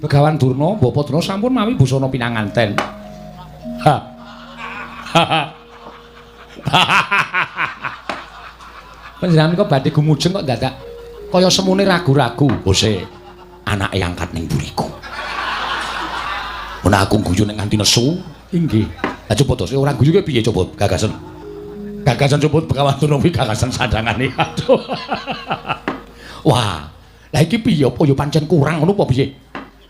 Begawan Durna, Bapak Durna sampun mawi busana pinanganten. Ha. Panjenengan kok badhe gumujeng kok dadak kaya semune ragu-ragu. Bose, anake angkat ning buriku. Menawa aku guyu ning nganti nesu, inggih. Lah coba to, ora guyu ki piye coba gagasan? Gagasan coba Begawan Durna kuwi gagasan sandangane. Aduh. Wah, lah iki piye apa ya pancen kurang ngono apa piye?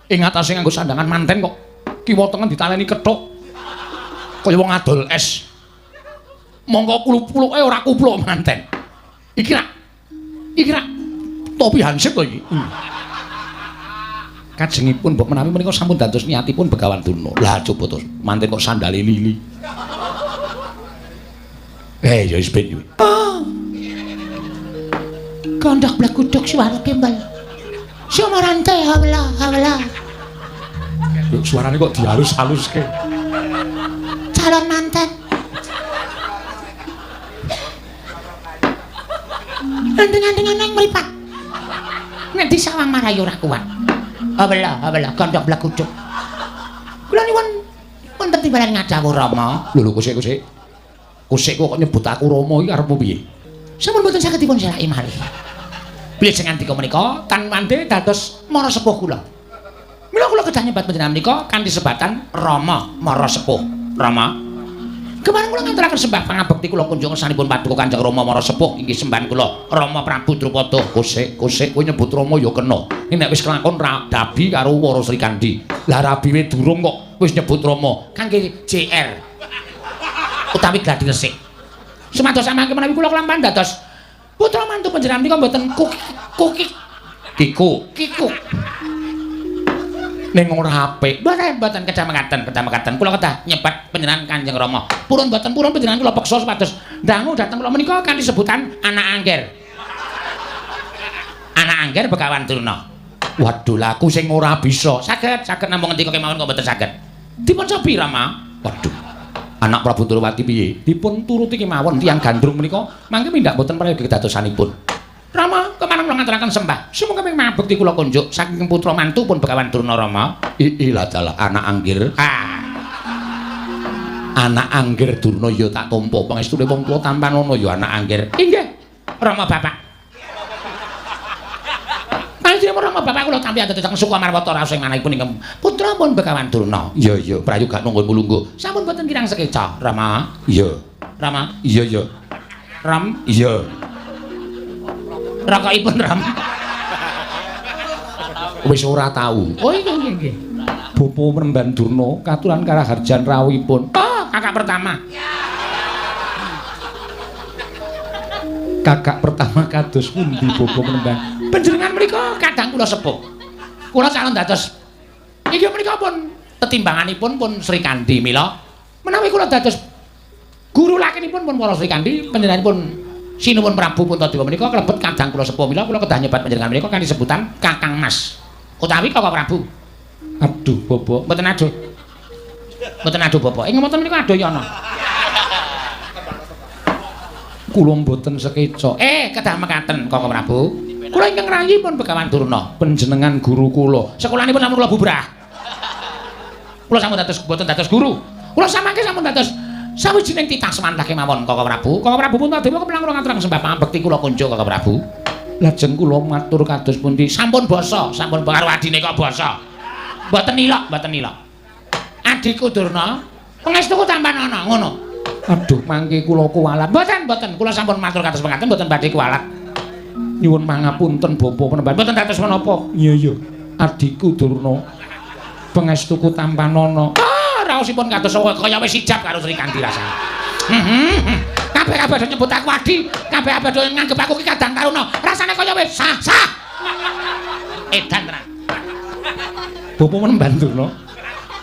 Ing atase nganggo sandangan manten kok kiwa tengen ditaleni kethuk. Kaya wong adol es. Monggo kuluk-kuluke ora kupluk manten. Iki rak topi hansip to iki. Kajengipun mbok menawi menika sampun dados niatipun Begawan Durna. Lah coba to, manten kok sandale lili. Ya wis ben iki. Kondak blekuduk suara kembal. Sumarante habla. Suarane kok dihalus-haluske. Calon manten. Andeng-andengan nang mripat. Nek disawang marayu ora kuat. Habla kondak blekuduk. Kula nyuwun wonten timbalan ngadhawuh Rama. Lho kusik. Kusik kok nyebut aku Rama iki arepmu piye? Sampun mboten saged dipun selaki malih. Bilih ngandika menika kan mande dados mara sepuh kula. Mila kula kedah nyebat panjenengan menika kanthi sebatan Rama Mara Sepuh. Rama. Kemarin kula ngaturaken sembah pangabekti kula kunjung sanipun paduka Kanjeng Rama Mara Sepuh inggih sembahan kula Rama Prabu Drupada. Kusik kowe nyebut Rama ya kena. Nek wis kelakon Dabi karo Wara Srikandhi. Lah Rabi we durung kok wis nyebut Rama kangge JR. Utawi gladi resik. Semados samangke menawi kula kelampahan dados putra mantu panjenengan menika mboten kiku. Ning ora apik. Mboten kedah mekaten. Kula kedah nyebat panjenengan Kanjeng Rama. Purun panjenengan kula peksa supados ndangu dhateng kula menika kanthi sebutan anak angger. Anak angger Begawan Durna. Waduh, lah aku sing ora bisa. Saged namung ngendika kemawon kok mboten saged. Dipun cobi Rama. Waduh. Anak Prabu Durwati piye? Dipun turuti kemawon tiyang gandrung menika mangke mindak mboten prayogi kedadosanipun. Rama, kemana kula ngaturaken sembah. Sumangga ping mabekti kula kunjuk saking putra mantu pun Begawan Durna Rama. Ilah dalah anak anggir. Anak anggir Durna ya tak tampa pangestune wong tuwa tampanono ya anak anggir. Inggih. Rama bapak. Panjenengan Rama bapak kula tampi adat teng Sukamarwata raos ing manahipun ingkang putra pun Begawan Durna. Iya, prayoga nunggu mulungguh. Sampun boten kirang sekeca, Rama. Iya. Rama. Iya. Ram. Iya. Rakokipun Ram. Wis ora tau. Oh nggih. Bapa Mremban Durna katuran karaharjan rawuhipun. Oh, kakak pertama. Kakak pertama kados pundi Bapa Mremban? Panjenengan menika kadang kula sepuh. Kula calon dados inggih menika pun tetimbanganipun pun Srikandhi mila menawi kula dados guru lakinipun pun para Srikandhi panjenenganipun sinuwun Prabu Puntadewa menika klebet kadang kula sepuh mila kula kedah nyebat panjenengan menika kanthi sebutan Kakang Mas utawi Kakang Prabu. Aduh Bapak, mboten aduh. Mboten aduh Bapak. Ing wonten menika adoh ya ana. Kula mboten sekeca. Kedah mekaten Kakang Prabu. Kula ingkang rayipun Begawan Durna, panjenengan guru kula. Sekolanipun sampun kula bubrah. Kula sampun dados boten dados guru. Kula samangke sampun dados sawijining titah semantah kemawon Kakang Prabu. Kakang Prabu Puntadewa keplang kula ngaturaken sembah pangabekti kula kunjuk Kakang Prabu. Lajeng kula matur kados pundi? Sampun basa, sampun karo adine kok basa. Mboten ilok. Adikku Durna, pangestuku tampan ana ngono. Aduh, mangke kula kuwalat. Mboten. Kula sampun matur kados mekaten mboten badhe kuwalat. Nyuwun pangapunten Bapak Penemban. Mboten dados menapa. Iya. Adikku Durna. Pangestuku tampanana. Raosipun kados kaya wis ijab karo Srikandhi rasane. Kabeh do nyebut aku Adi, kabeh do nganggep aku ki kadang taruna. Rasane kaya wis sah. Edan tenan. Bapak Penemban Durna.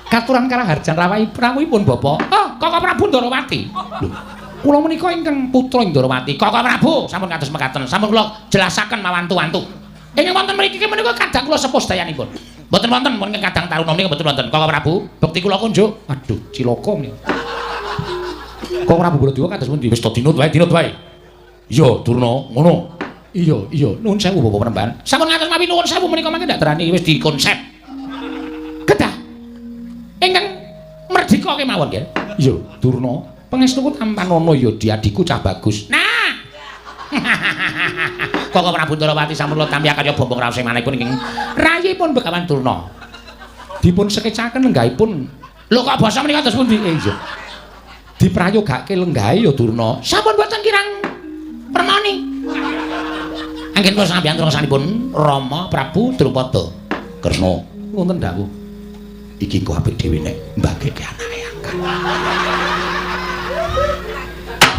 Katuran karaharjan rawuhipun Bapak. Kakang Prabu Ndarawati. Lho. Kula menika ingkang putra Ndarawati. Kakang Prabu sampun kados mekaten. Sampun kula jelasaken mawantu-wantu. Ing wonten mriki menika kadang kula sepuh sedayanipun. Mboten wonten mun kadang taruna menika mboten wonten. Kakang Prabu, bekti kula kunjuk. Aduh, cilaka menika. Kakang Prabu Baladewa kados pundi? Wis to dinut wae. Iya, Durna, ngono. Iya. Nuwun sewu Bapak Penemban. Sampun ngatos mawi nuwun sewu menika mangke ndak terani wis dikonsep. kok kemawon nggih. Iya, Durna. Pangestuku Tampanono ya diadiku cah bagus. Nah. Kok Prabu Ndarawati sampun kula tampi karya bombong raos sing manahipun ing rayipun Begawan Durna. Dipun sekecaken lenggahipun. Lho kok basa menika terus pundi? Iya. Diprayogake lenggahe ya Durna. Sampun boten kirang permoni. Anggen kula sampeyan terangsanipun Rama Prabu Drupada. Kresna, wonten dawuh. Iki kok apik dhewe nek mbageke anake angkat.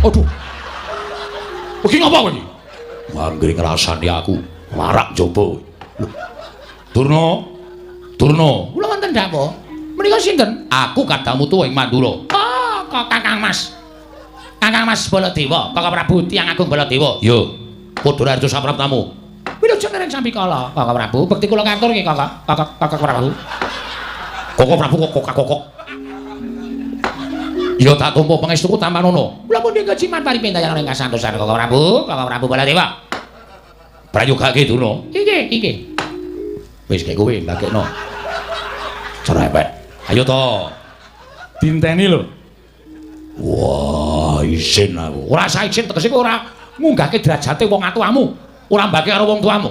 Aduh. Iki ngapa kowe iki? Manggri ngrasani aku. Marak njaba. Durna. Durna. Kula wonten dawuh. Menika sinten? Aku kadhamu tuwa ing Mandura. Oh, kok Kakang Mas. Kakang Mas Baladewa, Kakang Prabu Tiyang Agung Baladewa. Yo. Padha arep sapraptamu. Wilujeng nering sampikala, Kakang Prabu. Bekti kula ngatur nggih, Kakang Prabu. Kakang Prabu kok. Ya tak tampa pangestuku Tampanono. Kula pun ninggal jimat paripentayan ing kasantosan Kakang Prabu Baladewa. Prayogake Durna. Iki. Wis kek kowe mbagekno. Cerepet. Ayo to. Dinteni lho. Wah, isin aku. Ora sah isin tegese kowe ora ngunggahke derajate wong atuamu. Ora mbake karo wong tuamu.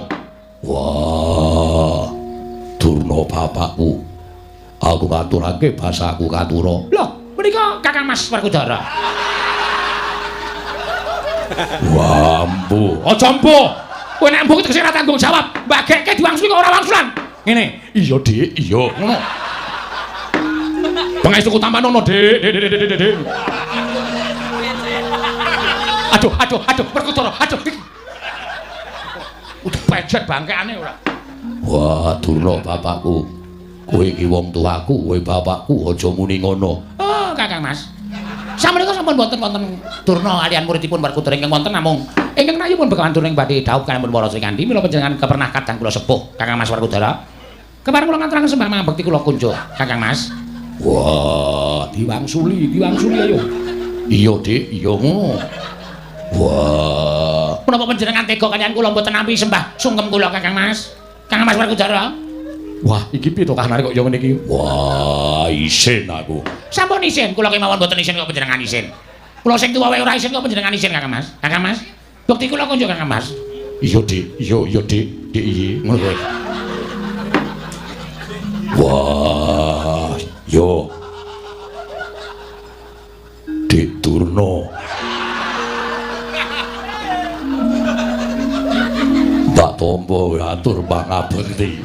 Wah. Durna bapakku. Aku katurake basaku katura. Lho, menika Kakang Mas Werkudara. Wah, mbuh. Aja mbuh. Kowe nek mbuh tegese ora tanggung jawab. Mbageke diwangsuli kok ora wangsulan. Ngene. Iya, Dik. Iya. Ngono. Pangestuku Tampanono, Dik. Aduh, Werkudara. Aduh. Udah pejet bangkeane ora. Wah, Durna bapakku. Kowe iki wong tuaku, kowe bapakku, aja muni ngono. Oh, Kakang Mas. Sameneika sampun wonten Durna kaliyan muridipun Werkudara ingkang wonten namung ingkang rayipun Begawan Durna ing badhe dhaup kaliyan para Sri Kandi mila panjenengan kepernah kadang kula sepuh Kakang Mas Werkudara. Kepareng kula ngaturaken sembah mangabekti kula kunjuk Kakang Mas. Wah, diwangsuli ayo. Iya, Dik, iya ngono. Wah, Menapa panjenengan tega kaliyan kula mboten nampi sembah sungkem kula Kakang Mas? Kakang Mas Werkudara. wah, iki piye to kahanane kok ya ngene iki? Wah, isin aku. Sampun isin, kula kemawon mboten isin kok panjenengan isin. Kula sing tuwa wae ora isin kok panjenengan isin Kakang Mas. Kakang Mas, bukti kula kunjuk Kakang Mas. Iya, Dik. Iya, Dik. Dik iki ngono kowe. Wah, yo. Dik Durna. Tak tombo atur pangabekti.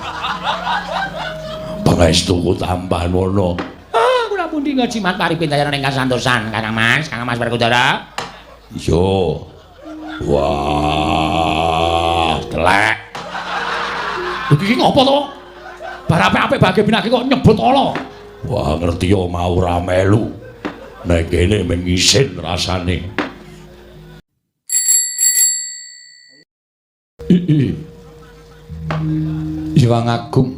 Pangestuku Tampanono. Ah, kula pundi ngajimat paripentayan ing kasantosan Kakang Mas Werkudara. Yo. Wah, telek. Iki ngopo to? Bar apik-apik bage binake kok nyebut ala. Wah, ngerti yo mau ra melu. Nek kene mengisin rasane. Hyang Agung,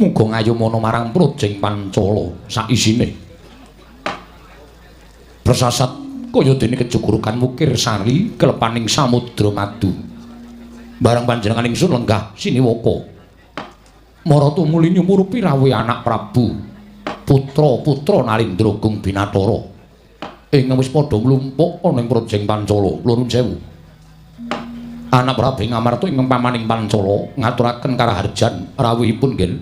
muga ngayumana marang Projeng Pancala sak isine. Persasat kaya dene kejukurukan mukir sari kelepaning samudra madu. Barang panjenengan ingsun lenggah siniwaka. Mara tumuli nyumurupi rawuh anak Prabu, putra-putra Narendra Gung Binathara. Ingkang wis padha mlumpuk ana ing Projeng Pancala, nuwun sewu. Anak Prabu Ngamarta ingkang pamaning Pancala ngaturaken karaharjan rawuhipun nggih.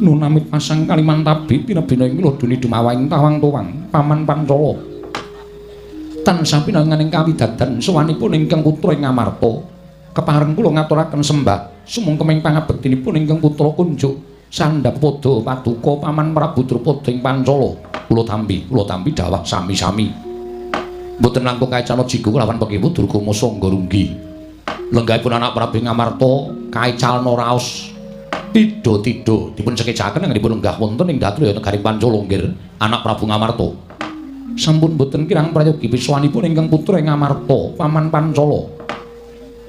Nunamit pasang Kalimantabi pinabina ing Loduni dumawahing tawang-tawang paman Pancala. Tansah pinangan ing kawidadan sowanipun ingkang putra ing Ngamarta. Kepareng kula ngaturaken sembah sumangkeming pangabektinipun ingkang putra kunjuk Sandhapada Paduka paman Prabu Drupada ing Pancala. Kula tampi dawah sami-sami. Mboten langkung kaecana jigo kelawan pekiwu Durgama Sangga Runggi. Lenggahipun anak Prabu Ngamarta kaecalna raos tidha-tidha dipun sekecaken anggenipun lenggah wonten ing dhatru negaring Pancala nggih anak Prabu Ngamarta. Sampun boten kirang prayogi piswanipun ingkang putra ing Ngamarta paman Pancala.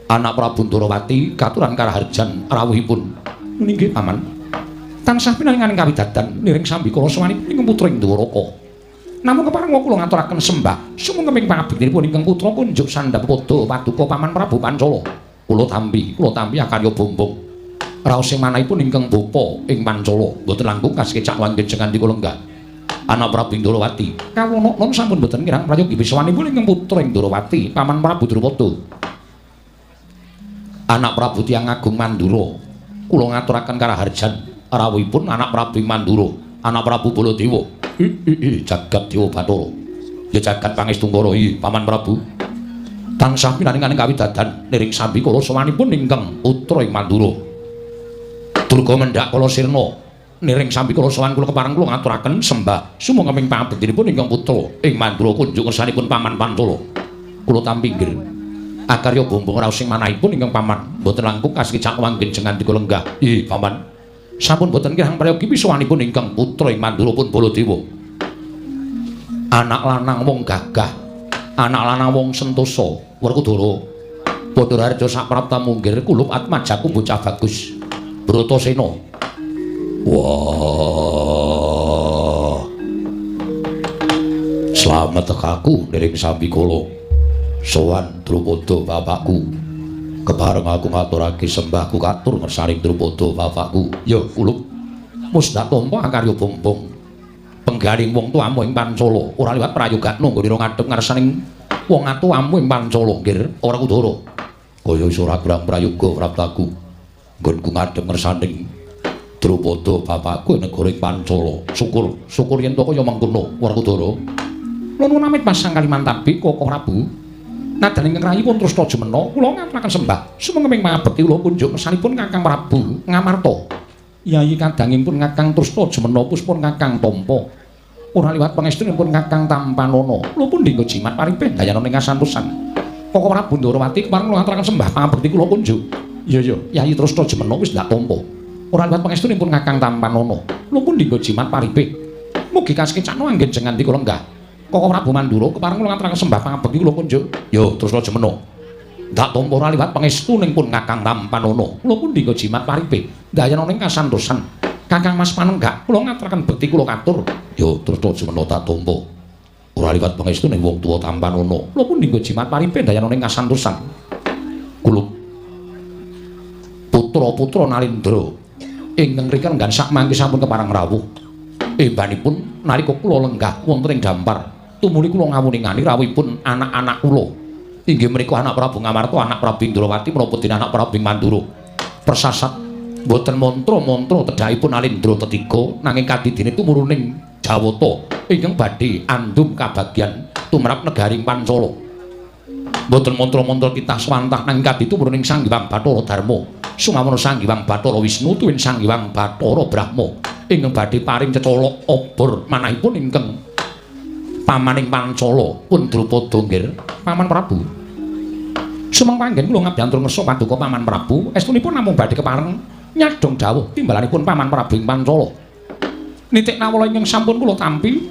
Anak Prabu Ndarawati katuran karaharjan rawuhipun. Nggih paman. Tansah pinangan kawidadan liring sambikala sawanipun ingkang putra ing Dwaraka. Namung kepareng kula ngaturaken sembah sumangkeming pangabektinipun ingkang putra kunjuk Sandhapada Paduka paman Prabu Pancala. Kula tampi akarya bombong. Raos sing manahipun ingkang bapa ing Pancala, boten langkung kasekecak wanggen jengan dikula lenggah. Anak Prabu Ndorowati. Kawula nun sampun boten kirang prayogi bisawanipun ingkang putra Ndorowati, Paman Prabu Drupada. Anak Prabu Tiyang Agung Mandura. Kula ngaturaken karaharjan rawuhipun anak Prabu Mandura, anak Prabu Baladewa. Jagat Dewa Bathara. Ya jagat pangestu Ngara Paman Prabu. Tansah pinaringaning kawidadan niring sambi kala sawanipun ingkang putra ing Mandura. Durga mendhak kala sirna niring sambi kala sawan kula kepareng kula ngaturaken sembah sumangga pangabektinipun ingkang putra ing Mandura kunjuk ngersanipun Paman Pancala. Kula tampinggir akarya bombong raos sing manahipun ingkang Paman boten langkung kasekicak wanggen jengan dika lenggah. Paman sampun boten kirang prayogi pisawanipun ingkang putra ing Mandura pun Baladewa. Anak lanang wong gagah, anak lanang wong sentosa, Werkudara. Padhararja saprapta munggir kulup atmajaku bocah bagus. Bratasena. Wah. Slamet tekaku niring sambi kala. Sowan Drupada bapakku. Kepareng aku ngaturake sembahku katur ngersaning Drupada bapakku. Ya kulup musdak tampa karya bombong. Penggaling wong tuamu ing Pancala ora liwat prayogakno nggone ngadhep ngarsaning wong atuwamu ing Pancala nggir ora Kudara. Kaya iso ora kurang prayoga praptaku. Nggonku ngadhep ngarsaning Drupada bapakku ing negara ing Pancala. Syukur yen to kaya mengkono ora Kudara. Nuwun amit pasang Kalimantabi Koko Prabu. Nadyan ingkang rayi pun terus Tajemena kula ngaturaken sembah sumenging mangabekti kula kunjuk ngersanipun Kakang Prabu Ngamarta. Yayi kadangipun Kakang Trusna Jemena puspun Kakang Tampa. Ora liwat pangestunipun Kakang Tampanana. Kula pun dinggo jimat paripeh dayana ing kasantosan. Koko Prabu Ndorowati kepareng kula ngaturaken sembah pangabekti kula kunjuk. Iya, Yayi Trusna Jemena wis ndak tampa. Ora liwat pangestunipun Kakang Tampanana. Kula pun dinggo jimat paripeh. Mugi kasekicakno anggen jengan dika lenggah. Koko Prabu Mandura kepareng kula ngaturaken sembah pangabekti kula kunjuk. Yo Trusna Jemena. Ndak tampa ora liwat pangestunipun Kakang Tampanana. Kula pun dinggo jimat paripeh dayana ing kasantosan. Kakang Mas Panenggak kula ngaturaken bekti kula katur. Yo Trusna Jemena tak tampa. Ora liwat pangestuning wong tuwa Tampanana. Kula pun dinggo jimat paripeh dayana ing kasantosan. Kulup putra-putra Nalindra ingkang rikenggan sak mangke sampun kepareng rawuh. Embanipun nalika kula lenggah wonten ing dampar tumuli kula ngawuningani rawuhipun anak-anak kula. Inggih menika anak Prabu Ngamarta, anak Prabu Ndrawati menapa dene anak Prabu Mandura. Persasat boten mantra-mantra tedhakipun Alindra tetiga nanging kadidene tumuruning Jawata ingkang badhe andum kabagyan tumrap negaring Pancala. Boten mantra-mantra kitah swantah nanging kadidene tumuruning Sang Hyang Bathara Darma. Sumawana Sang Hyang Bathara Wisnu tuwin Sang Hyang Bathara Brahma ingkang badhe paring cecolok obor manahipun ingkang pamaning Pancala pun Drupada nggir Paman Prabu. Sumeng panggen kula ngabyantur ngersa paduka Paman Prabu estunipun namung badhe kepareng nyadong dawuh timbalanipun Paman Prabu ing Pancala. Nitik nawala ingkang sampun kula tampi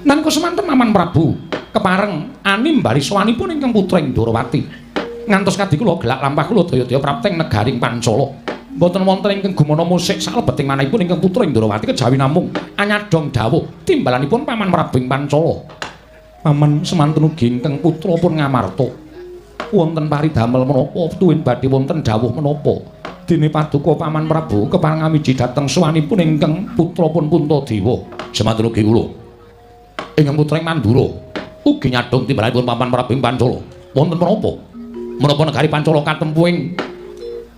nalika semanten Paman Prabu kepareng animbari sawanipun ingkang putra ing Ndorowati. Ngantos kadhi kula gelak lampah kula daya-daya prapteng negaring Pancala. Mboten wonten ingkang gumana musik salebeting manahipun ingkang putra ing Ndorowati kejawi namung anyadong dawuh timbalanipun Paman Prabu ing Pancala. Paman semanten ugi ingkang putra pun Ngamarta. Wonten paridamel menapa tuwin badhe wonten dawuh menapa? Dene paduka Paman Prabu kepareng amiji dhateng sawanipun ingkang putra pun Puntadewa. Semanten ugi kula ingkang putra ing Mandura ugi nyadong timbalanipun Paman Prabu ing Pancala. Wonten menapa? Menapa negari Pancala katempuing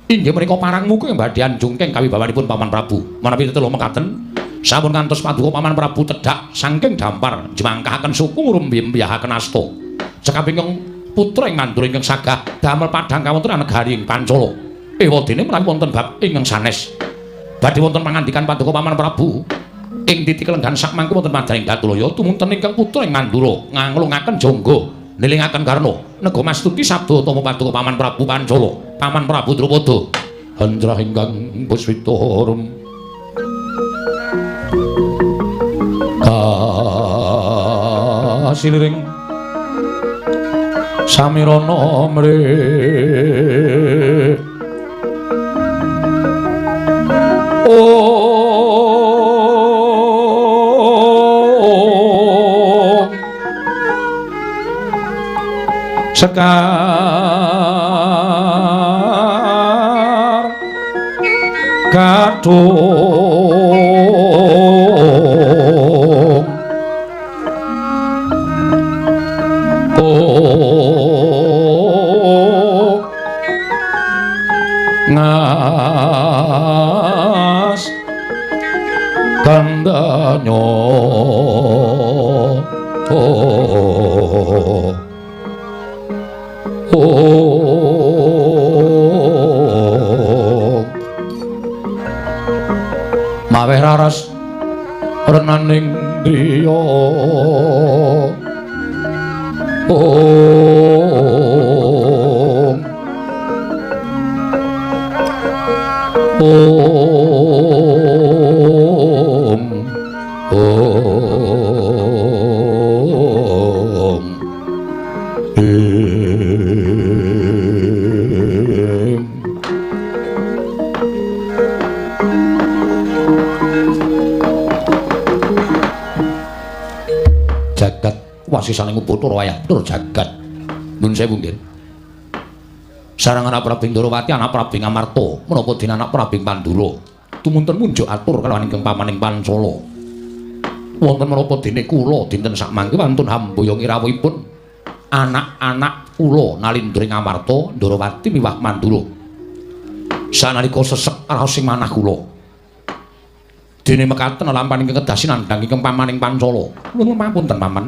inggih menika parang muku ing badhe anjungking kawibawanipun Paman Prabu. Manapi tetelo mekaten sampun kantos paduka Paman Prabu tedhak saking dampar jemangkahaken suku ngrumbih-mbiyahaken asta. Sekaping putra ing Mandura ingkang sagah damel padhang kawontenan negari ing Pancala. Ewadene menawi wonten bab ingkang sanes badhe wonten pangandikan paduka Paman Prabu ing titik lenggan sak mangke wonten Madaning Datulaya tumunten ingkang putra ing Mandura nganglungaken jangga nilingaken karna nega mastuti sabda utama paduka Paman Prabu Pancala. Paman Prabu Drupada handrah ingkang puswitarum kasiliring samirana mre sekar kadung Gandanya Maweh raras renaning griya jagat wasisaning Bathara wayah tur jagat nun sewu nggih sareng anak Prabu Ndrawati anak Prabu Ngamarta menapa dina anak Prabu Pandura tumunten munjuk atur kalawan ingkang pamaning Pancala wonten menapa dene kula dinten sakmangke wonten hambaya ngirawuhipun anak-anak kula Nalindra Ngamarta Ndrawati miwah Mandura sanalika sesek raos sing manah kula dene mekaten lampahan ingkang kedasi nandhang ingkang pamaning Pancala nuwun pamunten paman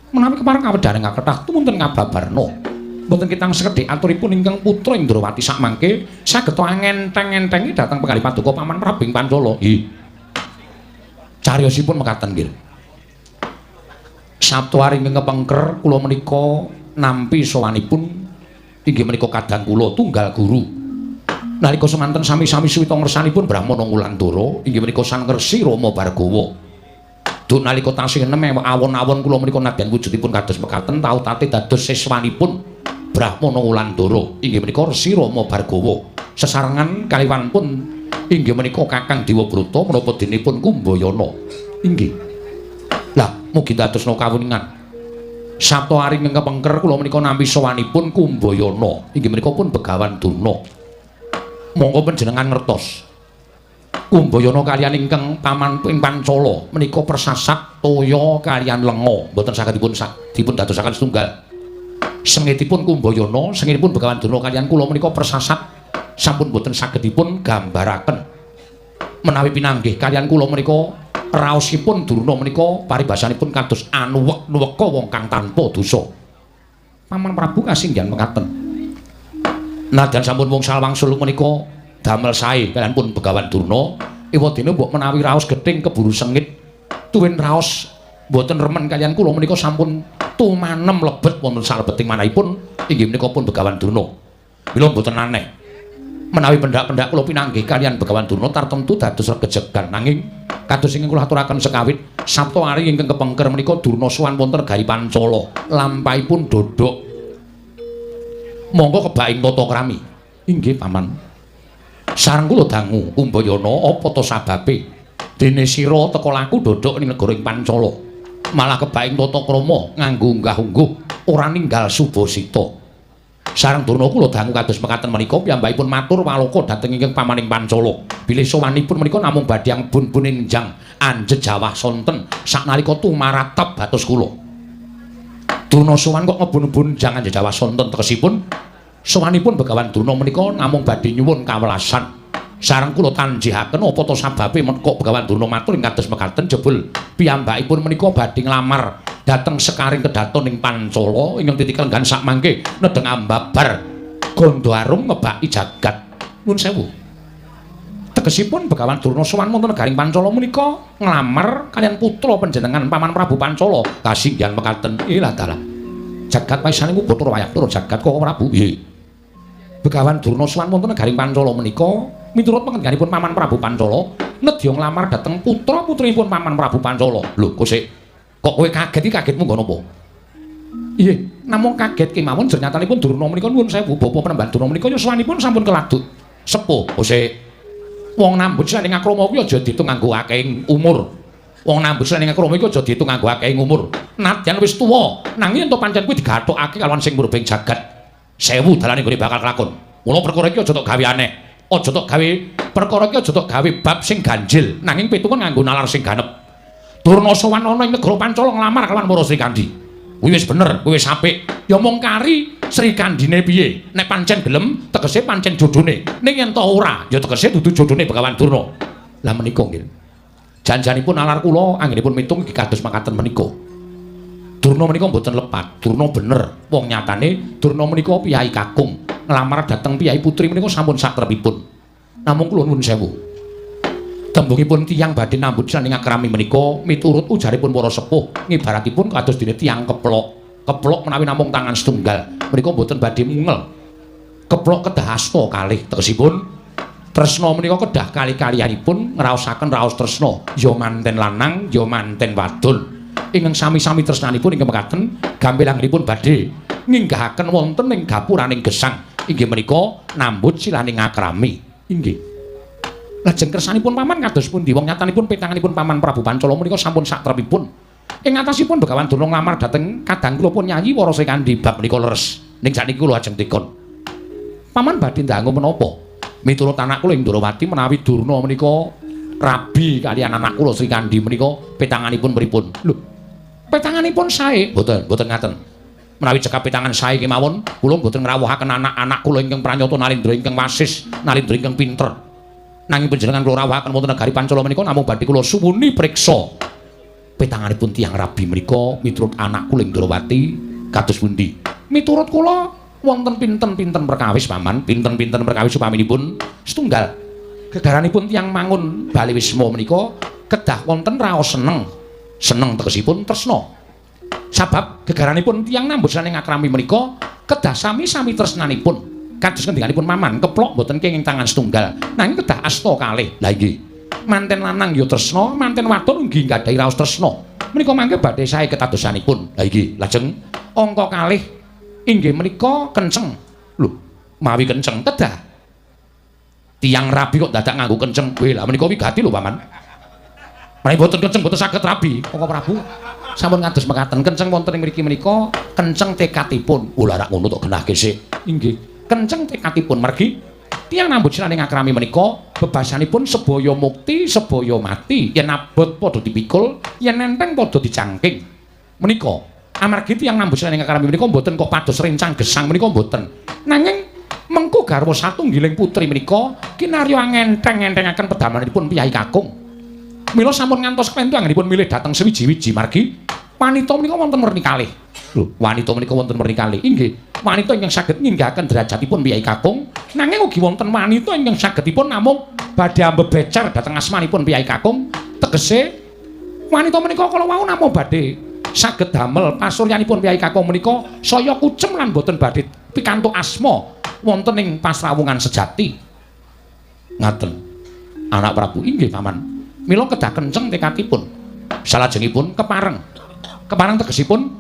menawi kepareng kawedaring kathah tumunten ngababarna mboten kitang sekedhik aturipun ingkang putra Indrawati sakmangke saged angenteng-entengi dhateng penggalih paduka paman Prabu Pancala nggih cariyosipun mekaten nggih Sabtu ari ingkang kepengker kula menika nampi sowanipun inggih menika kadang kula tunggal guru nalika semanten sami-sami suwita ngersanipun Brahmana Wulandara inggih menika Sang Resi Rama Bargawa duk nalika tasih enem awon-awon kula menika nadyan wujudipun kados mekaten tau tate dados siswanipun Brahmana Wulandara inggih menika Resi Rama Bargawa sesarengan kaliwanipun inggih menika Kakang Dewabrata menapa denipun Kumbayana inggih lah mugi dadosna kawuningan Sabtu ari ingkang kepengker kula menika nampi sowanipun Kumbayana inggih menika pun Begawan Durna monggo panjenengan ngertos Kumbayana kaliyan ingkang paman ing Pancala menika persasat toya kaliyan lenga mboten saged dipun dadosaken setunggal sengitipun Kumbayana sengitipun Begawan Durna kaliyan kula menika persasat sampun boten saged dipun gambaraken menawi pinanggih kaliyan kula menika raosipun Durna menika paribasanipun kados anuwek-nuweka wong kang tanpa dosa paman Prabu kasinggihan mekaten nadyan sampun wong salwangsul menika damel sae kaliyan pun Begawan Durna ewadene mbok menawi raos gething keburu sengit tuwin raos mboten remen kaliyan kula menika sampun tumanem lebet wonten salebeting manahipun inggih menika pun Begawan Durna mila mboten aneh menawi pendak-pendak kula pinanggih kaliyan Begawan Durna tartemtu dados regejegan nanging kados ingkang kula aturaken sekawit Sabtu ari ingkang kepengker menika Durna sowan wonten negari Pancala lampahipun dodok monggo kebaing tata krami inggih paman sareng kula dangu Kumbayana apa ta sababe dene sira teka laku dodok ning negara ing Pancala malah kebaing tata krama nganggo unggah-ungguh ora ninggal Subasita sareng Durna kula dangu kados mekaten menika piyambakipun matur waloka dhateng ingkang pamaning Pancala bilih sowanipun menika namung badhe bun-bun enjang anjejawah sonten saknalika tumaratep batos kula Durna sowan kok ngebun-bun jangan jejawah sonten tekesipun sowanipun Begawan Durna menika namung badhe nyuwun kawelasan sareng kula tanjihaken apa ta sababe kok Begawan Durna matur ing kados mekaten jebul piyambakipun menika badhe nglamar dhateng sekaring kedaton ing Pancala ingkang titikel gan sakmangke nedeng ambabar gondo arum ngebaki jagat nuwun sewu tegesipun Begawan Durna sowan wonten negaring Pancala menika nglamar kaliyan putra panjenengan paman Prabu Pancala kasinggihan mekaten ilah dalah jagat waisanipun Bathara wayah tur jagat kok Prabu nggih Begawan Durna sowan wonten negaring Pancala menika miturut pangendhanipun paman Prabu Pancala nedya nglamar dhateng putra-putrinipun paman Prabu Pancala lho kok sik kok kowe kaget iki kagetmu nggo napa iya namung kaget kemawon jernyatanipun Durna menika nuwun sewu bapa penemban Durna menika yuswanipun sampun keladuk sepuh kok sik wong nambut saning akrama kuwi aja diitung nganggo akehing umur. Wong nambut saning akrama iku aja diitung nganggo akehing umur. Nadyan wis tuwa, nanging ento pancen kuwi digathokake kalawan sing murbeng jagat. 1000 dalane nggone bakal kelakon. Mula perkara iki aja tok gawe aneh. Aja tok gawe perkara iki aja tok gawe bab sing ganjil, nanging pitungan nganggo nalar sing ganep. Durna sowan ana ing negara Pancala nglamar kalawan para Sri Kandi. Kuwi wis bener, kuwi wis apik. Ya mung kari Sri Kandine piye? Nek pancen gelem, tegese pancen jodhone. Ning yen ta ora, ya tegese dudu jodhone Begawan Durna. Lah menika nggih. Janjanipun nalar kula anggenipun mitung iki kados makaten menika. Durna menika mboten lepat, Durna bener. Wong nyatane Durna menika piyai kakung, nglamar dhateng piyai putri menika sampun satrepipun. Namung kula nuwun sewu. Tembungipun tiyang badhe nambut saning akrami menika miturut ujaripun para sepuh ngibaratipun kados dene tiyang keplok. Keplok menawi namung tangan setunggal menika mboten badhe mungel. Keplok kedah asta kalih tegesipun tresna menika kedah kali-kalianipun ngraosaken raos tresna ya manten lanang ya manten wadon ingkang sami-sami tresnanipun inggih mekaten gampilangipun badhe nginggahaken wonten ing gapuraning gesang inggih menika nambut silaning akrami inggih lajeng kersanipun paman kados pundi wong nyatanipun petanganipun paman Prabu Pancala menika sampun satrepipun ing atasipun Begawan Durna nglamar dhateng kadang kula pun nyayi para Srikandhi bab menika leres ning sakniki kula ajeng tekon paman badhe ndangu menapa miturut anak kula ing Ndrawati menawi Durna menika rabi kaliyan anak kula Srikandhi menika petanganipun pripun? Lho. Petanganipun sae, mboten ngaten. Menawi cekap petangan sae kemawon, kula mboten ngrawuhaken anak-anak kula ingkang pranyata Nalindra ingkang wasis, Nalindra ingkang pinter. Nanging panjenengan kula rawuhaken wonten negari Pancala menika namung badhe kula suwuni priksa. Petanganipun tiyang rabi menika miturut anak kula ing Ndrawati kados pundi? Miturut kula wonten pinten-pinten perkawis paman, pinten-pinten perkawis upaminipun setunggal. Gegaranipun tiyang mangun Bali Wisma menika kedah wonten raos seneng. Seneng tegesipun tresna. Sabab gegaranipun tiyang nambut saning akrami menika kedah sami-sami tresnanipun. Kados ngendikipun paman, keplok mboten kenging tangan setunggal, nanging kedah asta kalih. Lah inggih. Manten lanang ya tresna, manten wadon inggih nggadahi raos tresna. Menika mangke badhe sae ketadosanipun. Lah inggih, lajeng angka kalih inggih menika kenceng. Lho, mawi kenceng kedah. Tiyang rabi kok dadak nganggo kenceng. Kowe lah menika wigati lho, Paman. Menawi boten kenceng boten saged rabi. Kok Prabu sampun ngados mekaten kenceng wonten ing mriki menika kenceng tekadipun. Ora rak ngono tok genahke sik. Inggih, kenceng tekadipun margi tiyang nambut siraning akrami menika bebasanipun sebaya mukti, sebaya mati. Yen abot padha dipikul, yen nenteng padha dicangking. Menika amargi tiyang nambut saning akrami menika mboten kok pados rencang gesang menika mboten. Nanging mengko garwa satunggiling putri menika kinarya ngenteng-entengaken pedamanipun piyai kakung. Mila sampun ngantos klentu anggenipun milih dhateng sewiji-wiji margi wanita menika wonten werni kalih. Lho, wanita menika wonten werni kalih. Inggih, wanita ingkang saged nyinggahaken derajatipun piyai kakung, nanging ugi wonten wanita ingkang sagedipun namung badhe ambebecer dhateng asmanipun piyai kakung. Tegese wanita menika kala wau namung badhe saged damel pasuryanipun piyai kakung menika saya kucem lan boten badhe pikantuk asma wonten ing pasrawungan sejati. Ngaten. Anak Prabu inggih paman. Mila kedah kenceng tekadipun. Salajengipun kepareng. Kepareng tegesipun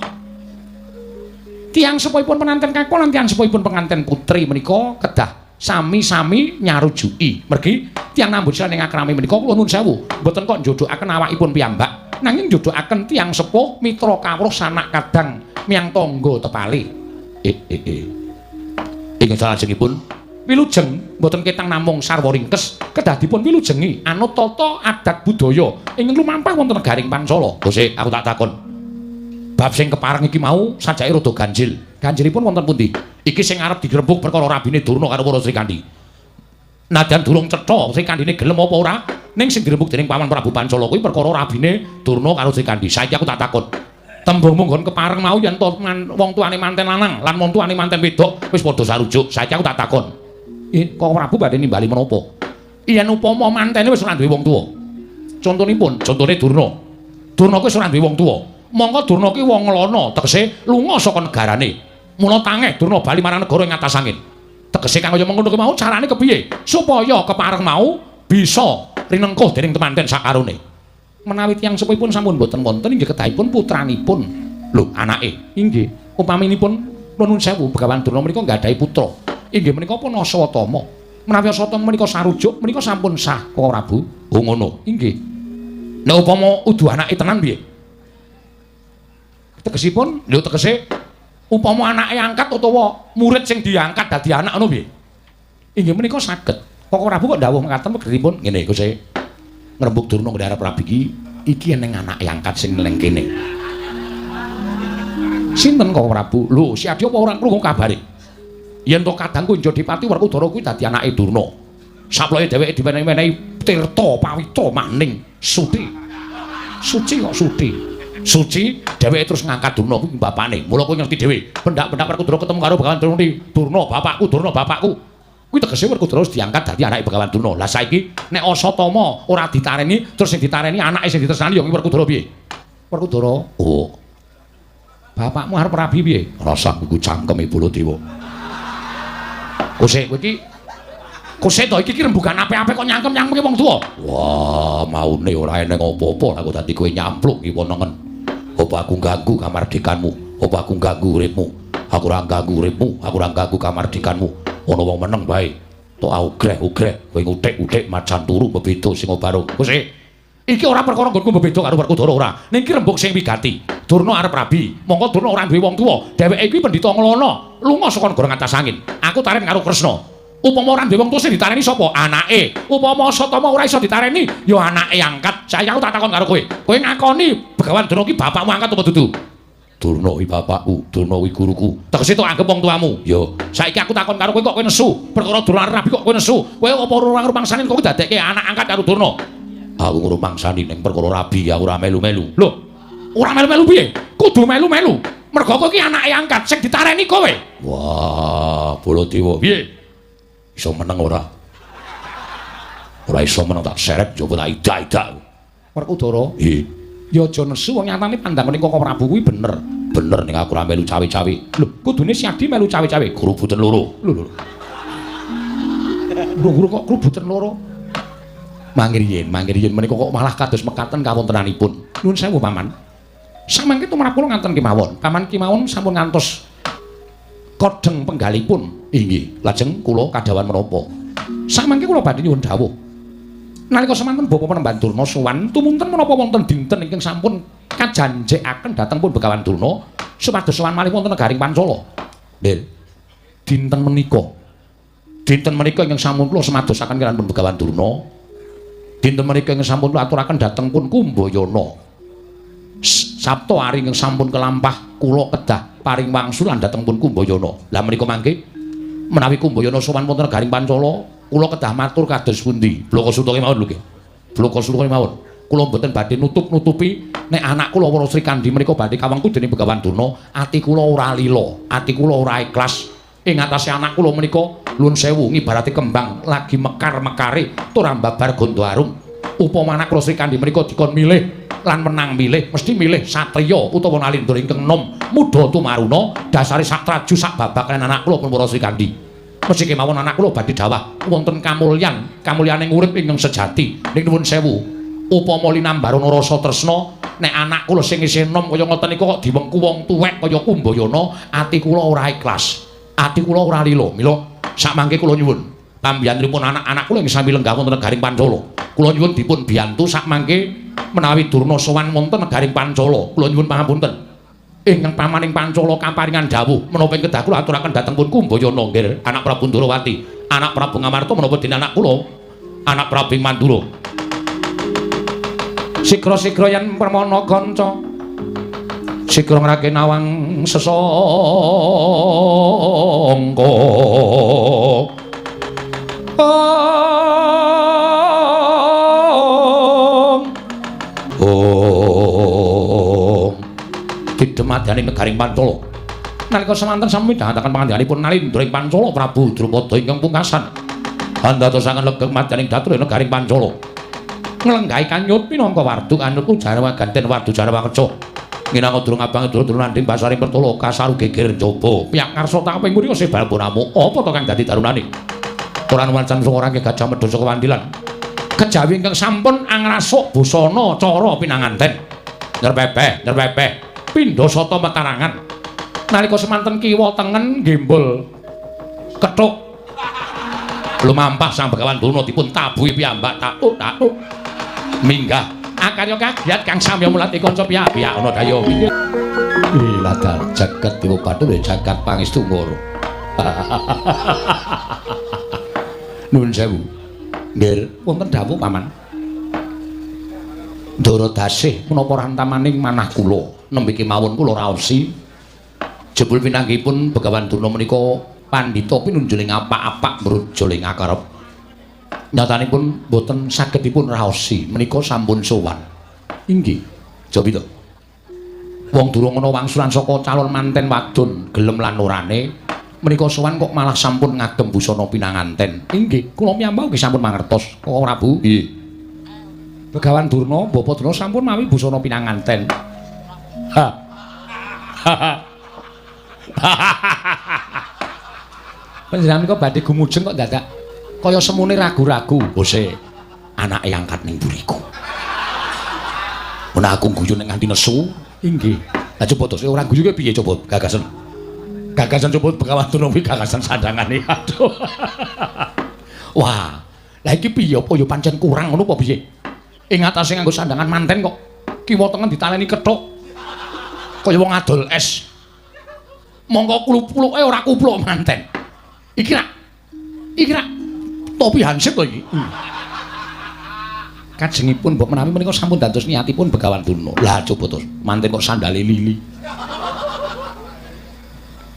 tiyang sepuhipun penganten kakung lan tiyang sepuhipun penganten putri menika kedah sami-sami nyarujuki. Mergi tiyang nambut saning akrami menika kula nuwun sewu, mboten kok njodokaken awakipun piyambak. Nanging njodokaken tiyang sepuh mitra kawruh sanak kadang miyang tangga tepali. Ing salajengipun wilujeng mboten ketang namung sarwa ringkes kedah dipun wilujengi anut tata adat budaya ingkang lumampah wonten negaring Pancala. Gose aku tak takon. Bab sing kepareng iki mau sajake rada ganjil. Ganjilipun wonten pundi? Iki sing arep digrembug perkara rabine Durna karo para Srikandhi. Nadyan durung cetha Srikandhine gelem apa ora, ning sing dirembug dening Paman Prabu Pancala kuwi perkara rabine Durna karo Srikandhi. Saiki aku tak takon. Tembung munggon kepareng mau yen wong tuane manten lanang lan wong tuane manten wedok wis padha sarujuk. Saiki aku tak takon. Kok Prabu badhe nimbali menapa? Yen upama mantene wis ora duwe wong tuwa. Contonipun, contone Durna. Durna kuwi wis ora duwe wong tuwa. Monggo Durna ki wong lana, tegese lunga saka negarane. Mula tangeh Durna bali marang negara ing atas angin. Tegese kang kaya mengkono ki mau carane kepiye? Supaya kepareng mau bisa rinengkuh dening temanten sakarone. Menawi tiyang sepuhipun sampun boten wonten inggih kedahipun putranipun. Lho, anake. Inggih, upaminipun nuwun sewu Begawan Durna menika nggadahi putra. Inggih menika pun Aswatama. Menawi Aswatama menika sarujuk menika sampun sah Koko Prabu. Oh ngono. Inggih. Nek upama udu anake tenan piye? Tegesipun, lho tegese upama anake angkat utawa murid sing diangkat dadi anak ngono piye? Inggih menika saged. Koko Prabu kok dawuh mekaten pegritipun ngene Gusti. Ngrembug Durna ngarep Prabu iki ning anake angkat sing neng kene. Sinten Koko Prabu? Lho, si Adi apa ora krungu kabare? Yen to kadang Kunjo Dipati Werkudara kuwi dadi anake Durna. Saploke dheweke diwenehi tirta pawitra maning Suci. Suci kok suci. Suci dheweke terus ngangkat Durna kuwi bapakne. Mula kowe ngerti dhewe, pendak-pendak Werkudara ketemu karo Begawan Durna iki, Durna bapakku. Kuwi tegese Werkudara wis diangkat dadi anake Begawan Durna. Lah saiki nek Asatama ora ditareni, terus sing ditareni anake sing ditresnani ya kuwi Werkudara piye? Werkudara, oh. Bapakmu arep rabi piye? Rasaku ku cangkeme Baladewa. Kose kowe iki Kose to iki rembugan apik-apik kok nyangkem-nyangkeme wong tuwa. Wah, maune ora eneng apa-apa aku dadi kowe nyampluk iki wonengen. Apa aku ganggu kamardikanmu? Apa aku ganggu uripmu? Aku ora ganggu uripmu, aku ora ganggu kamardikanmu. Ana wong meneng bae. Tok ugreh-ugreh, kowe nguthik-uthik macan turu bebeda sing barung. Kose, iki ora perkara nggonku bebeda karo Werkudara ora. Ning iki rembug sing wigati. Durna arep rabi, mongko Durna ora duwe wong tuwa. Dheweke iki pendhita nglana, lunga saka negara atas angin. Aku taren karo Kresna. Upama ora duwe wong tuwa sing ditareni sapa? Anake. Upama Asatama ora iso ditareni, ya anake angkat. Saiki aku tak takon karo kowe. Kowe ngakoni Begawan Durna ki bapakmu angkat apa dudu? Durna kuwi bapakku, Durna kuwi guruku. Tegese tok anggap wong tuamu. Ya, saiki aku takon karo kowe kok kowe nesu. Perkara Durna arep rabi kok kowe nesu. Kowe apa ora ngrumangsani kok dadekke anak angkat karo Durna? Aku ngrumangsani ning perkara rabi aku ora melu-melu. Lho, ora melu-melu piye? Kudu melu-melu. Mergo kowe ki anake angkat sing ditareni kowe. Wah, Baladewa piye? Iso meneng ora? Ora iso meneng tak seret coba tak ida-ida. Werkudara? Nggih. Ya aja nesu wong nyatane pandanganing Koko Prabu kuwi bener. Bener ning aku ora melu cawe-cawe. Lho, kudune Siadi melu cawe-cawe. Grubuten loro. Lho. Guru kok grubuten loro? Mangke riyen menika kok malah kados mekaten kawontenanipun. Nuwun sewu Paman. Samangke tumrap kula ngaten kemawon. Paman kemawon sampun ngantos kodheng penggalipun. Inggih, lajeng kula kadhawan menapa? Samangke kula badhe nyuwun dawuh. Nalika semanten Bapa Penemban Durna sowan, tumunten menapa wonten dinten ingkang sampun kajanjekaken dhateng pun Begawan Durna supados sowan malih wonten negaring Pancala. Nggih. Dinten menika ingkang sampun kula semadosaken kaliyan pun Begawan Durna. Dinten menika ingkang sampun kula aturaken dhateng pun Kumbayana. Sabtu ari ingkang sampun kelampah kula kedah paring wangsulan dhateng pun Kumbayana. Lah menika mangke menawi Kumbayana sowan wonten negaring Pancala, kula kedah matur kados pundi? Blokasuta kemawon lho nggih. Blokasuta kemawon. Kula mboten badhe nutup-nutupi nek anak kula Wara Sri Kandi menika badhe kawangku dening Begawan Durna, ati kula ora lila, ati kula ora ikhlas. Ing atase anak kula menika nuwun sewu ngibarate kembang lagi mekar-mekare turambabar gondo arum. Upama anak kula Sri Kandi menika dikon milih lan menang milih mesti milih satriya utawa nalindra ingkang enom muda tumaruna dasare sak traju sak babakan anak kula pun Wara Sri Kandi. Mesti kemawon anak kula badhe dawah wonten kamulyaning urip ingkang sejati. Ning nuwun sewu, upama linambarana rasa tresna nek anak kula sing isih enom kaya ngoten niku kok diwengku wong tuwek kaya Kumbayana, ati kula ora ikhlas. Ati kula ora lila. Mila sakmangke kula nyuwun pambiyantunipun anak-anak kula ing sami lenggah wonten negaring Pancala. Kula nyuwun dipun biyantu sakmangke menawi Durna sowan wonten negaring Pancala. Kula nyuwun pangapunten. Ingkang pamaning Pancala kaparingan dawuh menapa ing kedah kula aturaken dhateng pun Kumbayana nggih anak Prabu Ndrawati, anak Prabu Ngamarta menapa dene anak kula anak Prabu Mandura. Sikra-sikra yen permana kanca sikra ngrake nawang sesangka. Didemadani negaring Pancala. Nalika semanten sami midhangetaken pangandikanipun Nalindra ing Pancala Prabu Drupada ingkang pungkasan andadosaken legeng madyaning datur ing negaring Pancala. Nglenggahi kanyut minangka wardu kanutku Jarawa ganten wardu Jarawa Keca. Minangka durung abang durung nandhing basaring pertolo kasaru geger njaba. Piyak ngarsa taping mriki sebal punamu. Apa to kang dadi darunane? Ora nuwancan sing ora Gajah Medha saka Wandilan. Kejawi ingkang sampun angrasuk busana cara pinanganten. Nyerpepeh. Pindha sata mekarangan. Nalika semanten kiwa tengen gembul kethuk lumampah Sang Begawan Durna dipun tabuhi piyambak tatuk minggah akarya kagiat kang samya mulati kanca piyak-piyak ana daya wingi ladal jagat dewa bathara jagat pangestu ngoro. Nuwun sewu nggih wonten dawuh Paman Ndara dasih menapa rantamaning manah kula nembe kemawon kula raosi jebul pinanggihipun Begawan Durna menika pandhita pinunjuling apak-apak mrujuling akarep Nyatanipun boten saged dipun raosi menika sampun sowan. Inggih. Jaba pito. Wong durung ana wangsulan saka calon manten wadon gelem lan orane menika sowan kok malah sampun ngagem busana pinanganten. Inggih, kula miyambah nggih sampun mangertos, Kakang Prabu. Nggih. Begawan Durna, Bapak Durna sampun mawi busana pinanganten. Ha. Panjenengan menika badhe gumujeng kok dadak kaya semune ragu-ragu. Bose, anake angkat ning buriku. Ana aku guyu nek nganti nesu. Inggih. Lah coba to, ora guyu ki piye coba gagasan? Gagasan coba Begawan Durna kuwi gagasan sandangane. Aduh. Wah, lah iki piye apa ya pancen kurang ngono apa piye? Ing atase nganggo sandangan manten kok kiwa tengen ditaleni kethuk. Kaya wong adol es. Monggo klupluke ora kupluk manten. Iki rak topi hansip to iki. Kajengipun mbok menawi menika sampun dados niatipun Begawan Durna. Lah coba to, manten kok sandale lili.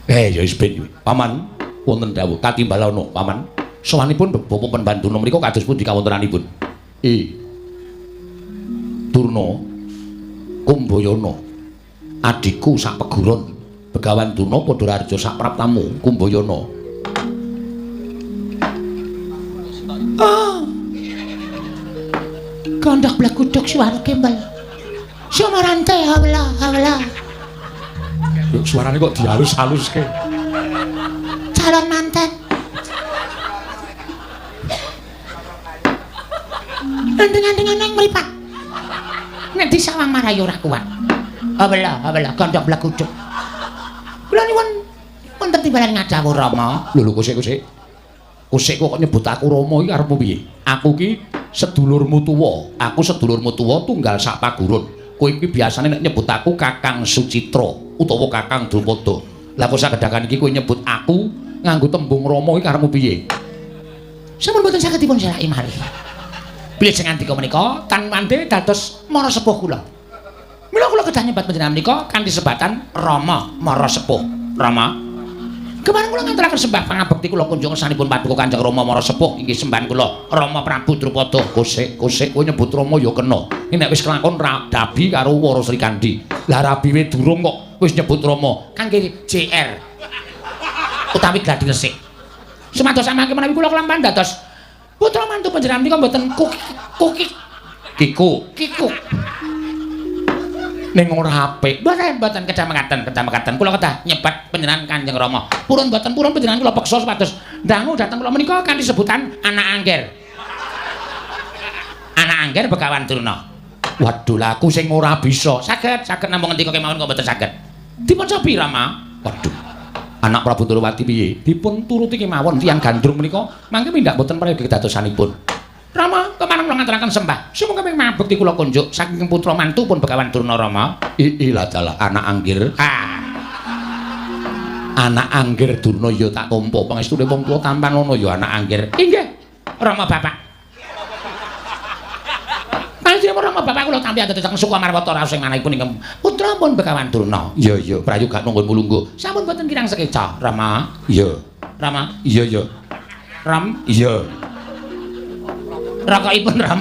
Ya wis ben. Paman wonten dawuh katimbalana, Paman. Sowanipun Bapak Pemban Durna menika kados pundi kawontenanipun? Durna Kumbayana. Adikku sak peguron. Begawan Durna padha raja sak praptamu Kumbayana. Gondok blekuduk suara kembal. Sumarante Allah. Lho suarane kok dihalus-haluske. Calon manten. Andeng-andengan nang mripat. Nek disawang marayo ora kuat. Allah, gondok blekuduk. Kula nyuwun wonten timbalan ngadhawuh Rama. Lho kusik. Kusik kok nyebut aku Rama iki karepmu piye? Aku ki sedulurmu tuwa. Aku sedulurmu tuwa tunggal sak pagurun. Kowe iki biasane nek nyebut aku Kakang Sucitra utawa Kakang Drupada. Lah kok sagedhakan iki kowe nyebut aku nganggo tembung Rama iki karepmu piye? Sampun boten saged dipun selaki malih. Bilih sing andika menika kan mande dados mara sepuh kula. Mila kula kedah nyebat panjenengan menika kanthi sebatan Rama Mara Sepuh. Rama. Kemarin kula ngaturaken sembah pangabekti kula kunjung sanipun paduka Kanjeng Rama Mara Sepuh inggih sembahan kula Rama Prabu Drupada. Kusik kowe nyebut Rama ya kena. Iki nek wis kelakon rabi karo Wara Srikandhi. Lah rabi we durung kok wis nyebut Rama kangge JR. Utawi gladi resik. Sumados samangke menawi kula kelampahan dados putra mantu panjenengan menika mboten kiku. Ning ora apik. Mboten kedah mekaten. Kula kedah nyebat panjenengan Kanjeng Rama. Purun panjenengan kula peksa supados ndangu dhateng kula menika kanthi sebutan anak angger. Anak angger Begawan Durna. Waduh, lah aku sing ora bisa. Saged namung ngendika kemawon kok mboten saged. Dipun cobi Rama. Waduh. Anak Prabu Durwati piye? Dipun turuti kemawon tiyang gandrung menika mangke mindak mboten prayogi kedadosanipun. Rama, kemana kula ngaturaken sembah. Sumangga ping mabekti kula kunjuk saking putra mantu pun Begawan Durna Rama. Lah dalah anak anggir. Anak anggir Durna ya tak tampa pangestune wong tuwa tampan ngono ya anak anggir. Inggih. Rama Bapak. Panjenengan Rama Bapak kula tampi dhateng suku Amarwata raos sing manahipun ingkang putra pun Begawan Durna. Iya, prayoga nunggun mulungguh. Sampun boten kirang sekeca, Rama. Iya. Rama. Iya. Ram. Iya. Rakokipun Ram.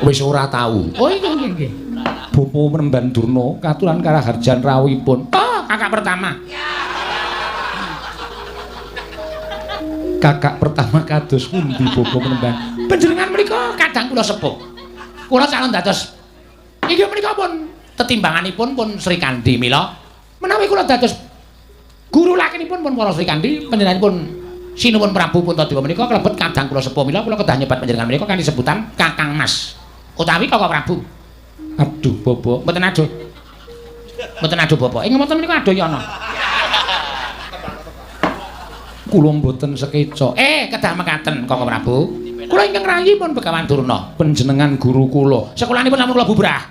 Wis ora tau. Oh nggih. Bapa Pemban Durna katuran karaharjan rawuhipun. Oh, kakak pertama. Kakak pertama kados pundi Bapa Pemban? Panjenengan menika kadang kula sepuh. Kula calon dados inggih menika pun tetimbanganipun pun Srikandhi mila menawi kula dados guru lakinipun pun para Srikandhi panjenenganipun Sinuwun Prabu Puntadewa menika kalebet kadang kula sepuh mila kula kedah nyebat panjenengan menika kanthi sebutan Kakang Mas utawi Kakang Prabu. Aduh, Bapak. Mboten aduh. Mboten aduh, Bapak. Ing mboten menika aduh ya ana. Kula mboten sekeca. Kedah mekaten Kakang Prabu. Kula ingkang rayi pun Begawan Durna. Panjenengan guru kula. Sekolanipun sampun kula bubrah.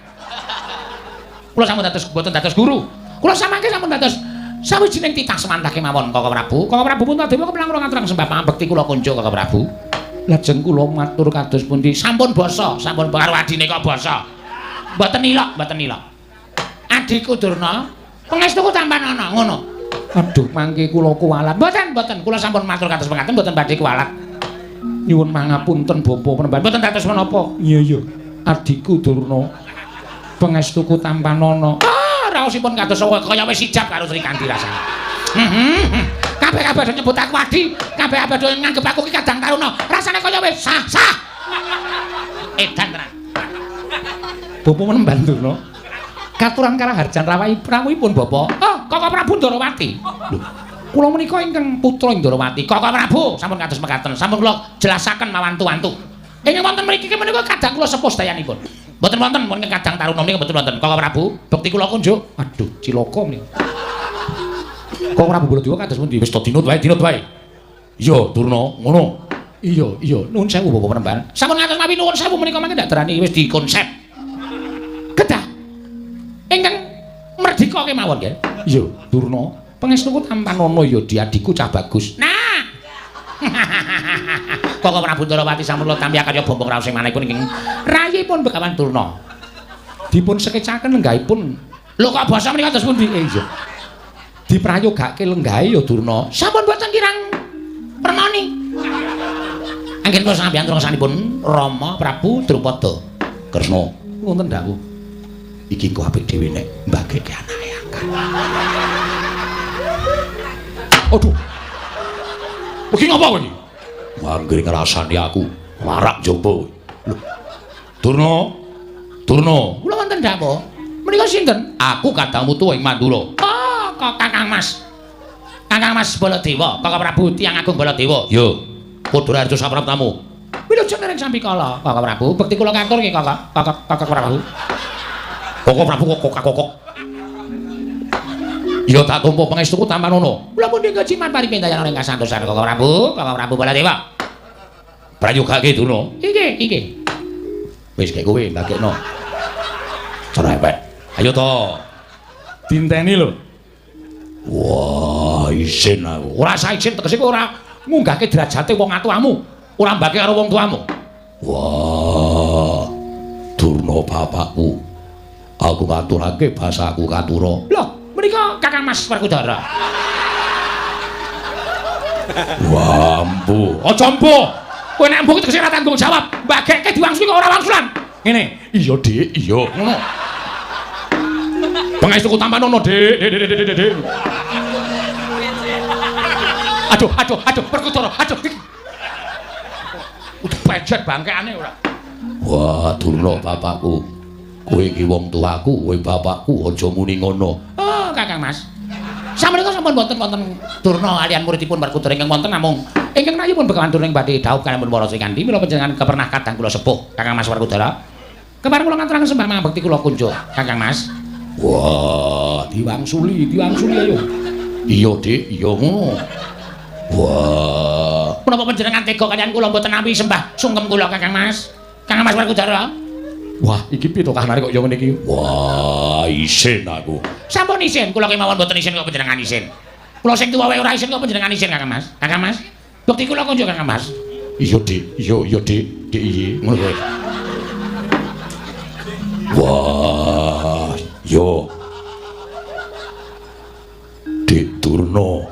Kula sampun dados mboten dados guru. Kula samangke sampun dados sawijining titah semantah kemawon Kakang Prabu. Kakang Prabu Puntadewa keplang kula ngaturaken sembah pangabekti kula kunjuk Kakang Prabu. Lajeng kula matur kados pundi? Sampun basa, sampun karo adine kok basa. Mboten ilok. Adikku Durna, pangestuku tampan ana ngono. Aduh, mangke kula kuwalat. Mboten, kula sampun matur kados mekaten mboten badhe kuwalat. Nyuwun mangapunten Bapa Penemban. Mboten dados menapa. Iya iya. Adikku Durna. Pangestuku tampanana. Raosipun kados kaya wis ijab karo Sri Kandi rasane. Kabeh-kabeh do nyebut aku Adi, kabeh-kabeh do nganggep aku ki Kadang Taruna. Rasane kaya wis sah. Edan tenan. Bapa Penemban Durna. Katuran Karaharjan rawuhi pramipun Bapak. Kakang Prabu Ndarawati. Lho, kula menika ingkang putra Ndarawati. Kakang Prabu, sampun kados mekaten. Sampun kula jelasaken mawantu-wantu. Ingkang wonten mriki menika kadang kula sepuh sedayanipun. Mboten wonten wonten Kadang Taruna menika mboten wonten. Kakang Prabu, bekti kula kunjuk. Aduh, cilaka menika. Kakang Prabu Baladewa kados pundi? Wis to dinut wae. Iya, Durna, ngono. Iya, nuwun sewu Bapak Penemban. Sampun ngatos mawi nuwun sewu menika mangke ndak derani wis dikonsep. Kedah. Ingkang merdeka kemawon nggih. Iya, Durna. Pangestuku tampanana ya di adikku cah bagus. Nah. Kakang Prabu Ndarawati sampun kula tampi karya bombong raos sing manahipun ing rayipun Begawan Durna. Dipun sekecaken lenggahipun. Lho kok basa menika kados pundi? Iya. Diprayogake lenggahe ya Durna. Sampun boten kirang permoni. Anggen kula sampeyan rongsanipun Rama Prabu Drupada. Kresna, wonten dawuh. Iki kok apik dhewe nek mbageke anake angkat. Aduh. Iki ngapa kowe iki? Manggih ngrasani aku, larak njaba. Lho. Durna. Kula wonten dawuh. Menika sinten? Aku kadangmu tuwa ing Mandura. Oh, kok Kakang Mas. Kakang Mas Baladewa, Kakang Prabu Tiyang Agung Baladewa. Yo. Padha arjo sapraptamu. Wilujeng dereng sampikala, Kakang Prabu. Bekti kula katur nggih, Kakang Prabu. Kakang Prabu kokok. Ya tak tampa pangestuku tampanana. Kula pun ninggal ciman paripindayan ing kasantosan Kakang Prabu Baladewa. Prayogake Durna. Iki. Wis kek kowe mbagekno. Cerewet. Ayo to. Dinteni lho. Wah, isin aku. Ora sah isin tegese kowe ora ngunggahke derajate wong atuamu. Ora mbake karo wong tuamu. Wah. Durna bapakku. Aku ngaturake basaku katura. Lho, menika Kakang Mas Werkudara. Wah, ampuh. Aja ampuh. Kowe nek ampuh tegese ora tanggung jawab. Mbageke diwangsuli kok ora wangsulan. Ngene. Iya, Dik. Iya. Ngono. Pangestuku tampanana, Dik. Aduh, Werkudara. Aduh. Udah pejet bangkeane ora. Wah, Durna bapakku. Kowe iki wong tuaku, kowe bapakku, aja muni ngono. Oh, Kakang Mas. Samenika sampun wonten Durna kaliyan muridipun Werkudara ingkang wonten namung ingkang rayipun Begawan Durna ing badhe dhaup kaliyan para Sri Kandi mila panjenengan kepernah kadang kula sepuh, Kakang Mas Werkudara. Kepareng kula ngaturaken sembah mangabekti kula kunjuk, Kakang Mas. Wah, diwangsuli ayo. Iya, Dik, iya ngono. Wah, menapa panjenengan tega kaliyan kula mboten nampi sembah sungkem kula, Kakang Mas? Kakang Mas Werkudara. Wah, iki piye to kahanane kok ya ngene iki? Wah, isin aku. Sampun isin, kula kemawon mboten isin kok panjenengan isin. Kula sing tuwa wae ora isin kok panjenengan isin, Kakang Mas. Kakang Mas, bukti kula kunjuk Kakang Mas. Iya, Dik. Iya, Dik. Dik iki. Ngono kowe. Wah, yo. Dik Durna.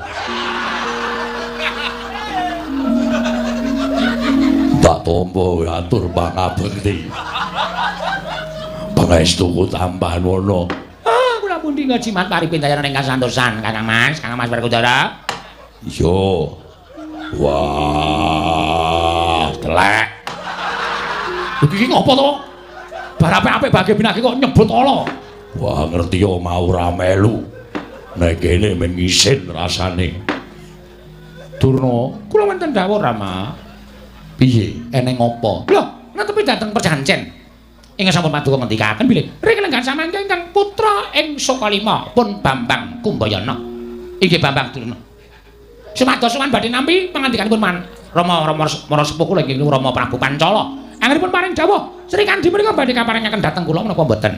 Tak tombo atur pangabekti. Pangestuku tampanana. Kula pundi ngajimat paripindayan ing kasantosan, Kakang Mas Werkudara. Iya. Wah, telek. Iki ngopo to? Bar apik-apik bage binake kok nyebut ala. Wah, ngerti yo mau ora melu. Nek kene men ngisin rasane. Durna, kula wonten dawuh Rama. Piye? Eneng apa? Lho, netepi dhateng perjanjen. Ingkang sampun paduka ngendikaken bilih rekelengan samangke ingkang putra ing Sokalima pun Bambang Kumbayana. Inggih Bambang Durna. Sumados sowan badhe nampi pangandikanipun Rama sepuh kula inggih Rama Prabu Pancala. Anggenipun paring dawuh Sri Kandi menika badhe kaparingaken dhateng kula menapa mboten?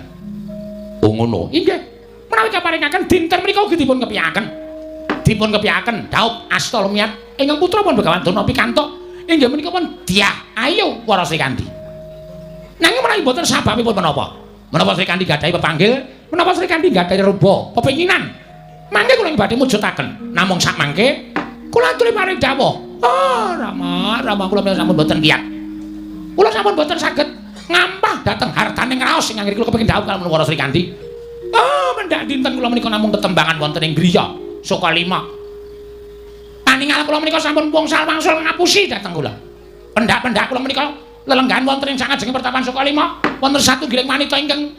Oh ngono. Inggih. Menawi kaparingaken dinten menika ugi dipun kepiyaken dhaup asta lumiat ingkang putra pun Begawan Durna pikantuk inggih menika pun Dyah Ayu para Sri Kandi. Nanging menawi boten sababipun menapa? Menapa Sri Kandi gadahi pepanggil? Menapa Sri Kandi gadahi rupa kepinginan? Mangke kula badhe mujudaken. Namung sak mangke kula aturi paring dawuh Oh, Rama kula menika sampun boten kiyat. Kula sampun boten saged ngampah dhateng hartaning raos ingkang kula kepengin dawuh kaliyan para Sri Kandi. Oh, mendak dinten kula menika namung tetembangan wonten ing griya Sukalima. Paningal kula menika sampun wangsul ngapusi dhateng kula. Pendak-pendak kula menika lelenggahan wonten ing sangajenging pertapan Sukalima wonten satunggiling wanita ingkang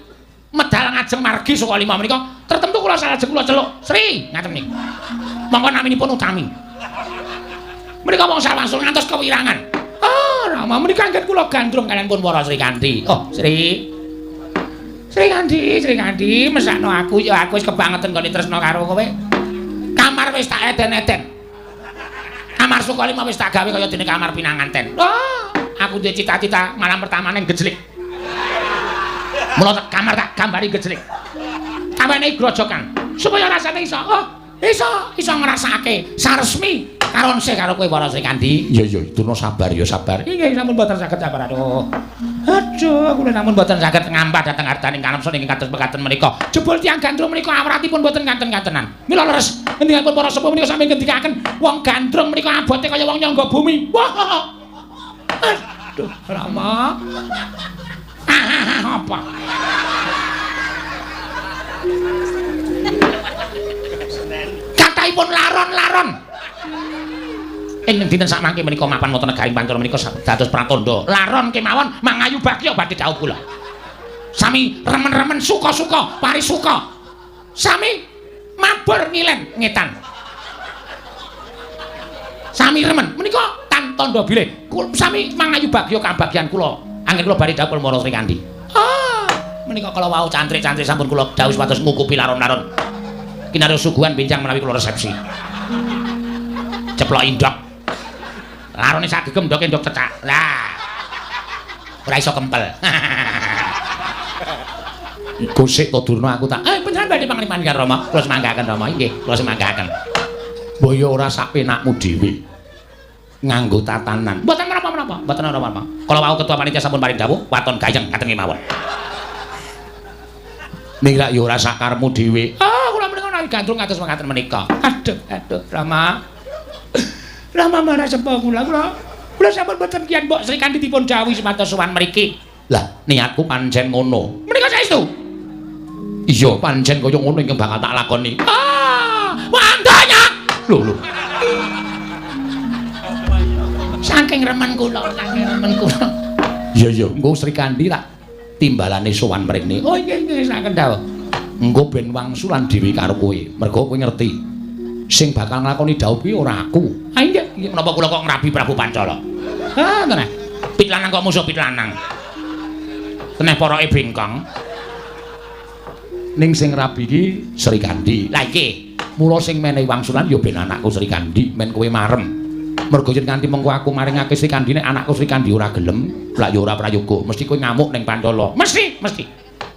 medal ngajeng margi Sukalima menika tertentu kula salajeng kula celuk Sri ngaten niki. Monggo naminipun utami. Menika wangsul ngantos kewirangan. Oh, Rama menika anggen kula gandrung kaliyan pun para Sri Kandi. Oh, Sri Kandi, mesakno aku ya aku wis kebangetan kok tresno karo kowe. Kamar wis tak eden-eden. Kamar Sukalima wis tak gawe kaya dene kamar pinanganten. Oh, aku duwe cita-cita malam pertama ning Gejlik. Mula kamar tak gambari Gejlik. Kawane grojokan supaya rasane iso ngrasake saresmi karon se karo kowe para Sri Kandi. Iya Durna sabar ya sabar. Nggih sampun boten saged sabar aduh. Aduh kula namun boten saged ngampah dhateng ardaning kalemson ingkang kados mekaten menika. Jebul tiyang gandrung menika awratipun boten kanten-kantenan. Mila leres ngendikaken para sepuh menika sami ngendikaken wong gandrung menika abote kaya wong nyangga bumi. Wah. Aduh Rama. Apa? Kathahipun laron-laron. Ing dinten sakmangke menika mapan wonten negaring Pancala menika dados pratandha laron kemawon mangayu bagya badhe dawuh kula. Sami remen-remen suka-suka, parisuka. Sami mabur ngilen ngetan. Sami remen menika tan tandha bilih. Sami mangayu bagya kabagyan kula. Anggen kula badhe dawuh para Sri Kandi. Ah, menika kala wau cantrik-cantrik sampun kula dawuh supados ngukupi laron-laron. Kinarya suguhan bincang menawi kula resepsi. Ceplok indok. Larone sak gegem ndoke ndok cecak. Lah. Ora iso kempel. Gosik to Durna aku tak. Panjenengan badhe pangliman karo Rama. Kula semanggaken Rama nggih, kula semanggaken. Mbaya ora sak penakmu dhewe. Nganggo tatanan. Mboten menapa-menapa, mboten menapa-menapa. Kala wau ketua panitia sampun paring dawuh, waton gayeng ngaten mawon. Ning lak ya ora sak karepmu dhewe. Kula menika nawi gandrung kados mekaten menika. Aduh, Rama. Rama marah sepuh kula sampun boten kian mbok Sri Kandi dipun dawuhi semantos sowan mriki. Lah, niatku pancen ngono. Menika saestu. Iya, pancen kaya ngono ingkang bakal tak lakoni. Wandanya. Lho. Saking remen kula. Iya, engko Sri Kandi tak timbalane sowan mrene. Oh nggih, saken dawuh. Engko ben wangsulan dhewe karo kowe. Mergo kowe ngerti. Sing bakal nglakoni dawuh kuwi ora aku. Nggih, menapa kula kok ngrabi Prabu Pancala? Tenan. Pit lanang kok musuh pit lanang. Keneh poroke bengkong. Ning sing rabi iki Sri Kandi. Lah iki, mula sing menehi wangsulan ya ben anakku Sri Kandi, men kowe marem. Mergo yen kanthi mengko aku maringake Sri Kandi nek anakku Sri Kandi ora gelem, lak ya ora prayoga, mesti kowe ngamuk ning Pancala. Mesti.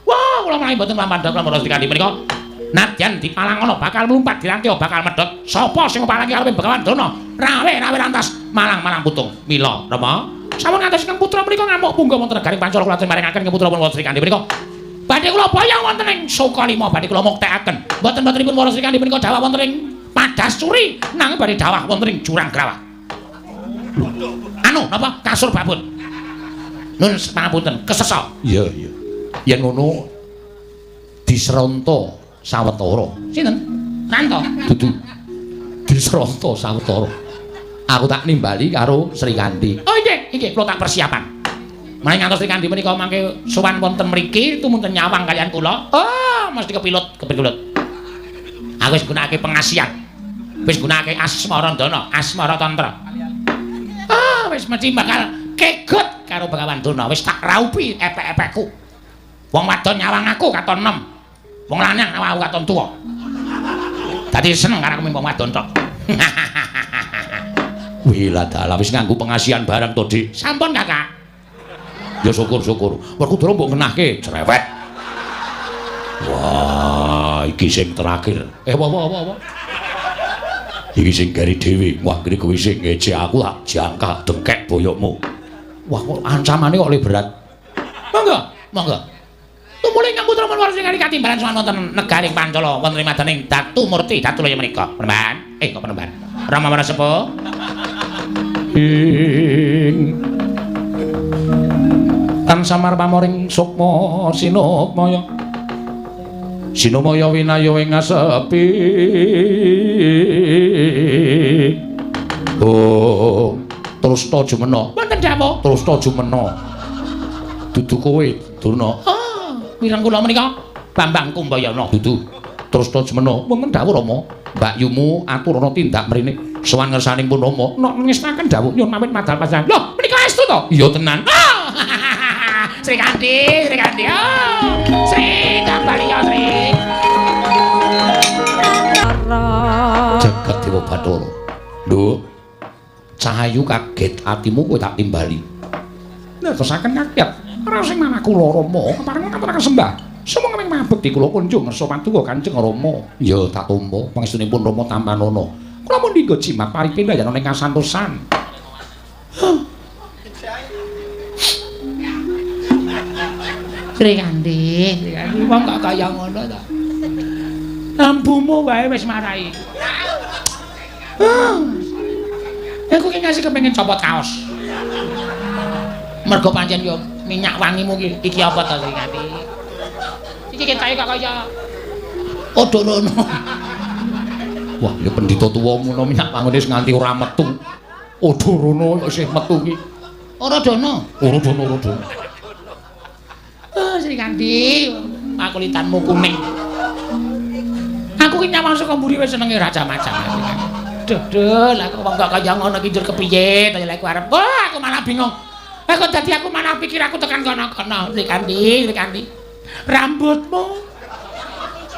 Wah, kula menawi mboten pamandhap kula Sri Kandi menika. Nadyan dipalang ngono bakal mlumpat dirantya bakal medhot. Sapa sing palangi karepe Begawan Drona? Rawe lantas malang putung. Mila, Rama. Sampun ngantos ingkang putra menika ngamuk pungga wonten negaring Pancala kula ajeng maringaken ke putra pun Sri Kandi menika. Badhe kula bayang wonten ing Sukalima badhe kula muktekaken. Mboten-mbotenipun para Sri Kandi menika dawuh wonten ing Padasuri nanging badhe dawuh wonten ing Jurang Grawah. Napa kasur babut. Nun pangapunten, kesesa. Iya. Yen ngono disronto sawetara. Sinten? Ranto. Dudu. Disronto sawetara. Aku tak nimbali karo Sri Kandi. Oh nggih, kula tak persiapan. Menawi ngantos Sri Kandi menika mangke sowan wonten mriki tumunten nyawang kalian kula. Mesti kepilut. Aku wis gunakake pengasihan. Wis gunakake asmara dana, asmara tantra. Wis mesti bakal kegut karo Begawan Drona. Wis tak raupi epek-epekku. Wong wadon nyawang aku katon 6. Wong lanang awak katon tuwa. Dadi seneng karo wong wadon tok. Wih lah dalah wis nganggo pengasihan barang to, Dik. Sampun, Kakak. Ya syukur. Mergo durung mbok ngenahke cerewet. Wah, iki sing terakhir. Apa? Iki sing gari dhewe. Wah, kene kowe sing ngejek aku tak jangka dengkek boyokmu. Wah, kok ancamane kok le berat. Monggo. Tumuli ingkang putra menwar sing katimbalan sowan wonten negaring Pancala wonten madaning Datu Murti, Datu Laya menika. Penemban. Kok penemban. Rama Marasepuh. tansah marpamoring sukma sinukmaya sinumaya winayo ing ngasepi oh terus ta jumena wonten dawuh terus ta jumena dudu kowe Durna oh mireng kula menika Bambang Kumbayana dudu terus ta jumena wonten dawuh Rama Mbak Yumu aturana tindak mrene sowan ngersaning pun Rama nek ngestaken dawuh nyuwun pamit madhal pasan lho menika estu to iya tenan Sri Kandi oh Sri Kambaliya Sri jagat Dewa Bathara lho Cahayu kaget atimu kowe tak timbali netesaken kaget ora sing manah kula Rama kepareng ngaturaken sembah sumeng ing mabekti kula kunjung ngersa paduka Kanjeng Rama ya tak tampa pangestunipun Rama tampanana kula mun dinggo jimat paripindhayan ing kasantosan Sri Kandi wong kok kaya ngono ta lampumu wae wis marai aku ki ngasih kepengin copot kaos mergo pancen yo minyak wangimu iki apa to Sri Kandi iki ketoke kok kaya odonono wah ya pendhita tuwa ngono minyak wangi wis nganti ora metu odorono isih metu ki ora dono oh Sri Kandi makulitanmu kuning aku ki nyawang saka mburi wis senenge raja-macam Dodol aku wong kok kaya ngono iki njur kepiye to ya aku arep wah aku malah bingung aku dadi aku malah pikir aku tekan kono-kono Sri Kandi rambutmu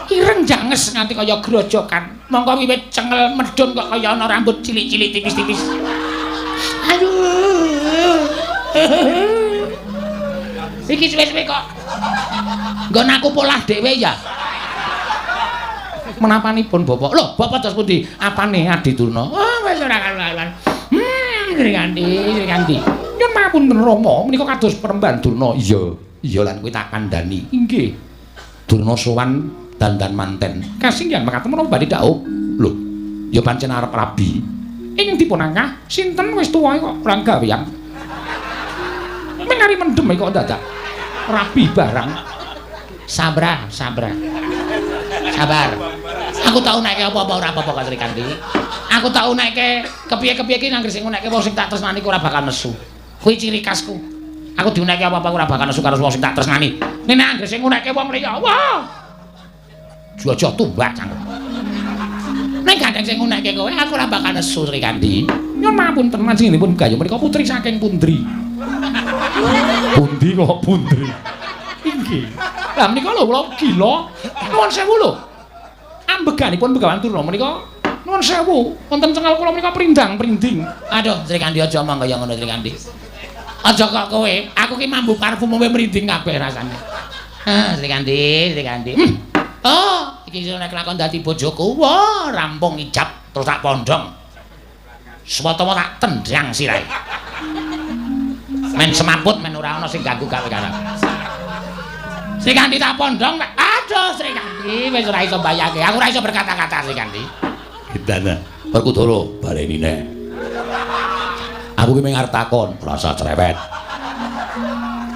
ireng janges nganti kaya grojokan mongko wiwit cengel medhun kok kaya ana rambut cilik-cilik tipis-tipis aduh iki suwe-suwe kok nggon aku polah dhewe ya menapanipun Bapak lho Bapak dos pundi apane Adi Durna oh wis ora karuan Sri Kandi nyun mapunten Rama menika kados peremban Durna iya lan kuwi tak kandhani inggih Durna sowan dandan manten kasinggihan mekaten menapa badhe dawuh lho ya pancen arep rabi ing dipun angkah sinten wis tuwa kok ora gawean mengari mendem kok dadak rabi barang sabar aku tau nek apa-apa ora apa-apa Sri Kandi aku tau nek kepiye-kepiye ki nang sing nek wong sing tak tresnani ora bakal nesu kuwi ciri khasku aku diunekke apa-apa ora bakal nesu karo wong sing tak tresnani nek sing ngunekke wong liya wah jojo tumbak cangkem nek gandeng sing ngunekke kowe aku ora bakal nesu Sri Kandi nyun mapunten panjenenganipun gayuh menika putri saking Pundri pundi kok Pundri inggih lah menika lho kula gila nuwun sewu lho ambeganipun Begawan Durna menika nuwun sewu wonten cengal kula menika prindang-prinding aduh Sri Kandi aja omong kaya ngono Sri Kandi aja kok kowe aku ki mambu parfum kowe merinding kabeh rasane Sri Kandi oh iki nek lakon dadi bojoku wah rampung ijab terus tak pondong swatama tak tendang sirahe men semaput men ora ana sing ganggu gawe karo Sri Kandi tak pondong aduh Sri Kandi wis ora iso mbayake aku ora iso berkata-kata Sri Kandi Hidana Werkudara baleni nek aku ki mung arep takon rasa cerewet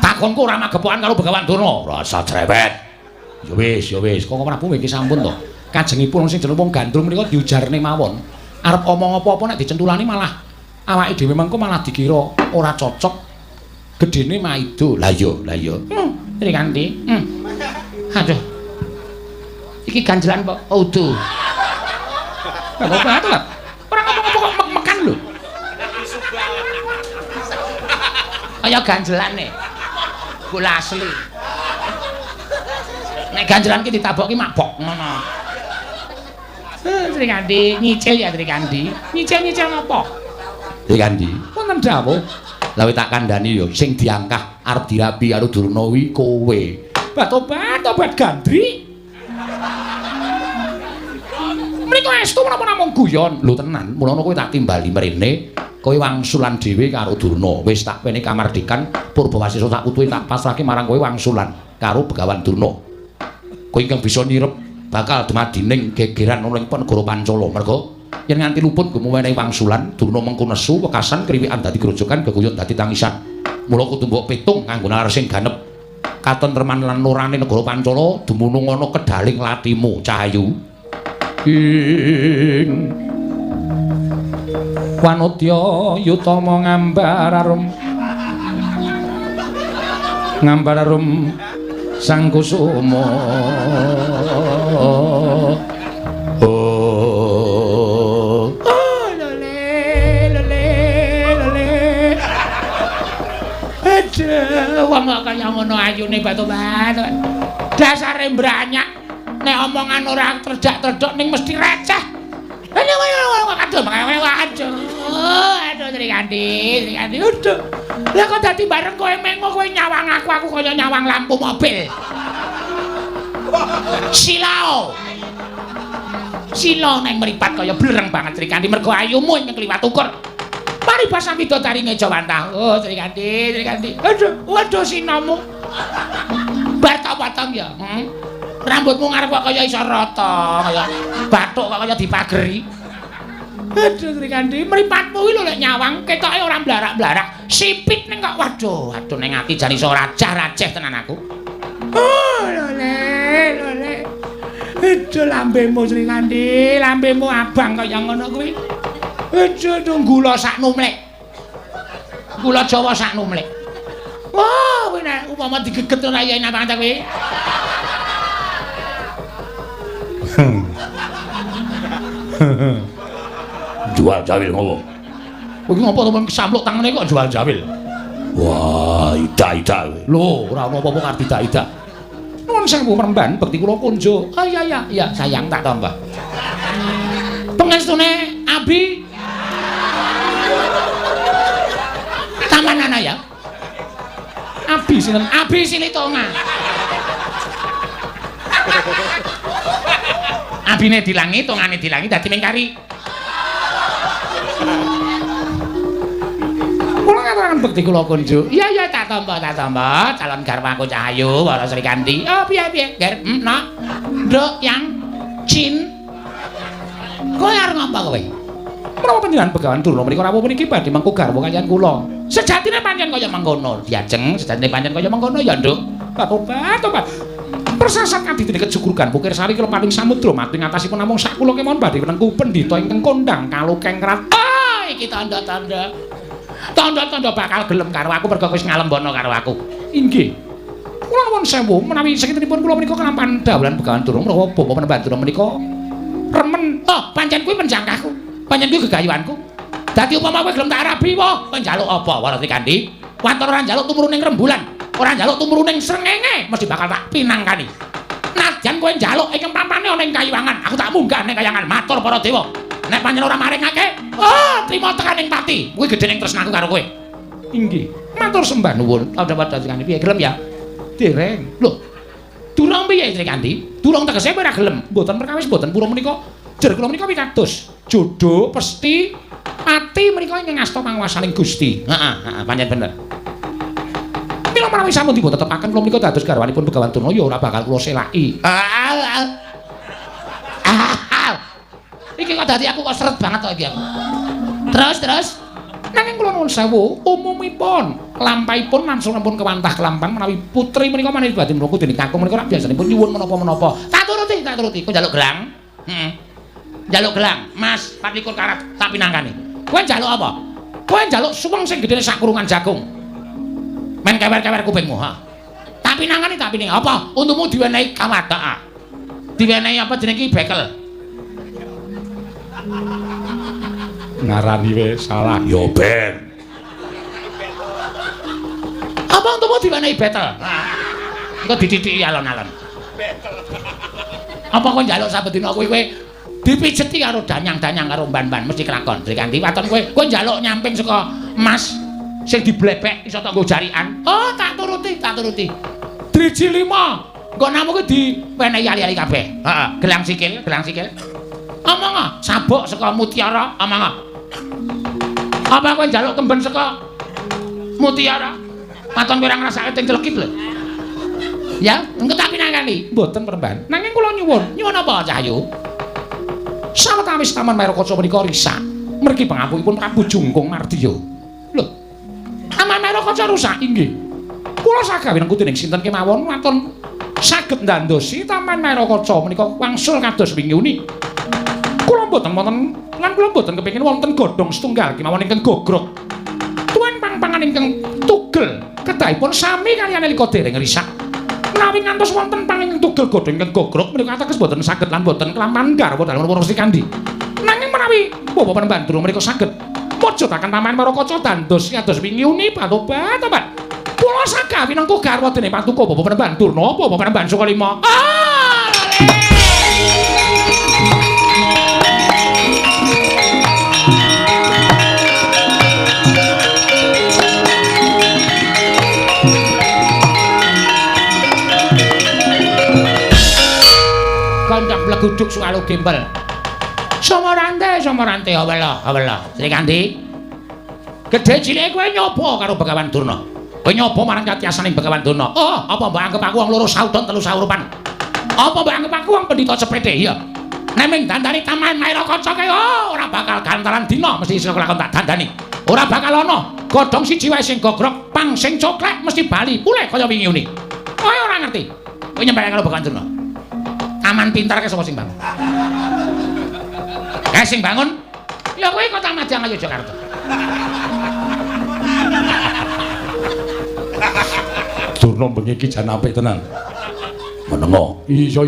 takonku ora magepokan karo Begawan Durna rasa cerewet ya wis kok Prabu iki sampun to kajengipun sing jeneng wong gandrung menika diujarne mawon arep omong apa-apa nek dicentulani malah awake dhewe mengko malah dikira ora cocok gedene maido lah ya Sri Kandi aduh iki ganjelan kok udu kok apa to ora ngomong apa kok mek-mekan lho kaya ganjelane bola asli nek ganjelan ki ditaboki mabok ngono Sri Kandi nyicil ya Sri Kandi nyicil apa Sri Kandi wonten dawuh lawe tak kandhani ya sing diangkah arep dirabi karo Durna kuwi kowe obat gandri mriko estu menapa namung guyon lho tenan mulane kowe tak timbali mrene kowe wangsulan dhewe karo Durna wis tak pene kamardikan Purbawasisa tak utuhi tak pasrahke marang kowe wangsulan karo Begawan Durna kowe ingkang bisa nirep bakal dumadining gegeran ning negara Pancala merga yen nganti luput gumu wenehi wangsulan durna mengko nesu wekasan kriwikan dadi grojogan geguyon dadi tangisan mula kudu mbok pitung kanggo nalar sing ganep katentreman lan nurane negara Pancala dumunung ana kedaling latimu Cahayu ing wanodya yutama ngambar arum sang kusuma wong kok kaya ngono ayune batu-batu. Dasare mbranyak. Nek omongan ora terdak-terdok ning mesti receh. Aduh, Trikandi. Aduh. Lah kok dadi bareng kowe mengo kowe nyawang aku kaya nyawang lampu mobil. Silao neng meripat kaya blereng banget Trikandi mergo ayumu ing kliwat ukur. Mari basa widodari ngejawantah. Oh, Trikandi. Waduh sinamu. Batang-batang ya. Rambutmu ngarep kok kaya iso rata, kaya bathuk kok kaya dipageri. Aduh, Trikandi, mripatmu iki lho lek nyawang ketoke ora blarak-blarak. Sipit ning kok waduh ning ati jan iso rajah-rajeh tenan aku. Oh, lole. Aduh lambemu Trikandi, lambemu abang kaya ngono kuwi. Aduh gula sak numlek. Gula Jawa sak numlek. Wah, kuwi nek upama digeget ora ya nang pantai kuwi. Jual jawil ngopo? Kowe iki ngopo to kesamluk tangane kok jual jawil? Wah, ida-ida kowe. Lho, ora ono apa-apa karo ida-ida. Nuwun sewu Remban, bekti kula kunjuk. Oh iya, sayang tak tambah. Pengestune Abi Tamanana ya. Abi sinten? Abi Silitonga. Abine dilangi, tongane dilangi dadi mengkari. Kula katakan bekti kula kunjuk. Iya, tak tambah. Calon garwaku Cahayu, Wara Srikandi. Oh, piye? Ger, no. Nduk yang Cin. Kowe arep ngapa kowe? Menapa panjenengan Begawan Durna menika rawuh puniki badhe mengko garwa kaliyan kula? Sejatine pancen kaya mengkono. Diajeng, sejatine pancen kaya mengkono ya, Nduk. Tobat. Persasat kadidene kejugurkan Bukir Sari kula paling samudra mati ngatasipun namung sak kula kemawon badhe menengku pendhita ingkang kondang kalukeng krat. Ah, iki tanda-tanda. Tanda-tanda bakal gelem karo aku mergo wis ngalembono karo aku. Inggih. Kula nuwun sewu menawi sakintenipun kula menika kelampan dawalan Begawan Durna menawa bapa penemban Durna menika remen. Oh, pancen kuwi penjangkahku. Pancen kuwi gegayuhanku. Dadi upama kowe gelem tak rabi wae, kowe njaluk apa Wara Trikandi? Wantor ora njaluk tumurune rembulan. Ora njaluk tumruning srengenge mesti bakal tak pinangkani. Nadyan kowe njaluk ing pampane ana ing Kayiwangan, aku tak munggah ning Kayangan matur para dewa. Nek pancen ora maringake, trima tekaning pati. Kuwi gedhening tresnaku karo kowe. Inggih. Matur sembah nuwun. Tandha Trikandi piye gelem ya? Dereng. Lho. Durung piye Trikandi? Durung tegese kowe ora gelem. Mboten perkawis mboten pura menika. Jer kula menika pitados. Jodoh pesti pati menika ing ngasta panguwasaning Gusti. Heeh, pancen bener. Mila menawi sampun dipun tetepaken kula menika dados garwanipun Begawan Durna ya ora bakal kula selaki. Iki kok dadi aku kok seret banget kok iki aku. Terus. Nanging kula nuwun sewu, umumipun lampahipun langsunipun kewantah kelampan menawi putri menika manih badhe mloko dening kakung menika biasanipun nyuwun menapa-menapa. Tak turuti. Kowe njaluk gelang? Heeh. Njaluk gelang, Mas, 24 karat tak pinangkani. Kowe njaluk apa? Kowe njaluk suweng sing gedene sak kurungan jagung. Men kewer-kewer kupingmu, ha. Tak pinangkani apa? Untukmu diwenehi kawat, heeh. Diwenehi apa jenenge iki bekel. Ngarani wis salah. Ya ben. Apa untukmu diwenehi betel? Engko dititiki alon-alon. Betel. Apa kok njaluk saben dina kowe dipijeti karo danyang-danyang karo ban-ban mesti kelakon. Trikandi waton kowe njaluk nyamping saka emas sing diblebek iso tak nggo jarikan. Oh, tak turuti. Driji 5. Engko namu kuwi diwenehi ali-ali kabeh. Heeh, gelang sikil. Omong sabuk saka mutiara, omong. Apa kowe njaluk kemben saka mutiara? Waton kowe ora ngrasake ting celekip lho. Ya, engko tak pinangkani. Mboten Peremban. Nanging kula nyuwun apa Cahayu? Sawetawis Taman Mairakaca menika risak. Mergi pangapunipun Prabu Jungkung Mardiya. Lho. Taman Mairakaca rusak inggih. Kula sagawe nengku dening sinten kemawon matur saged ndandosi Taman Mairakaca menika wangsul kados wingi uni. Kula mboten wonten lan kula mboten kepengin wonten godhong setunggal kemawon ingkang gogrok. Tuan pang-pangan ingkang tugel kedahipun sami kaliyan nalika dereng risak. Menawi ngantos wonten pang ingkang tugel godhong ingkang gogrok menika ateges boten saged lan boten kelampahan garwa dalem menapa Gusti Kandi. Nanging menawi Bapak Panembahan menika saged mujudaken Taman Mairakaca dados kados wingi uni patobat. Kula sagawi nengku garwa dene Patuko Bapak Panembahan Durna, Bapak Panembahan Sukalima. Kandhang bleguduk sualu gembel. Somorante, awela. Sri Kandi. Gedhe cilike kowe nyoba karo Begawan Durna. Kowe nyoba marang katyasaning Begawan Durna. Oh, apa mbok anggap aku wong loro saudon telu saurupan? Apa mbok anggap aku wong pendhita cepete? Iya. Neming dandani Taman Mairakaca kae ora bakal gantaran dina mesti iso lakon tak dandani. Ora bakal ana godhong siji wae sing gogrok, pang sing coklek mesti bali pulih kaya wingi uni. Kowe ora ngerti. Kowe nyembah karo Begawan Durna. Taman pintar ke sapa sing bangun? Sing bangun? Ya kowe Kota Majang ayo Jakarta. Durna bengi iki jan apik tenan. Menengo. Iya.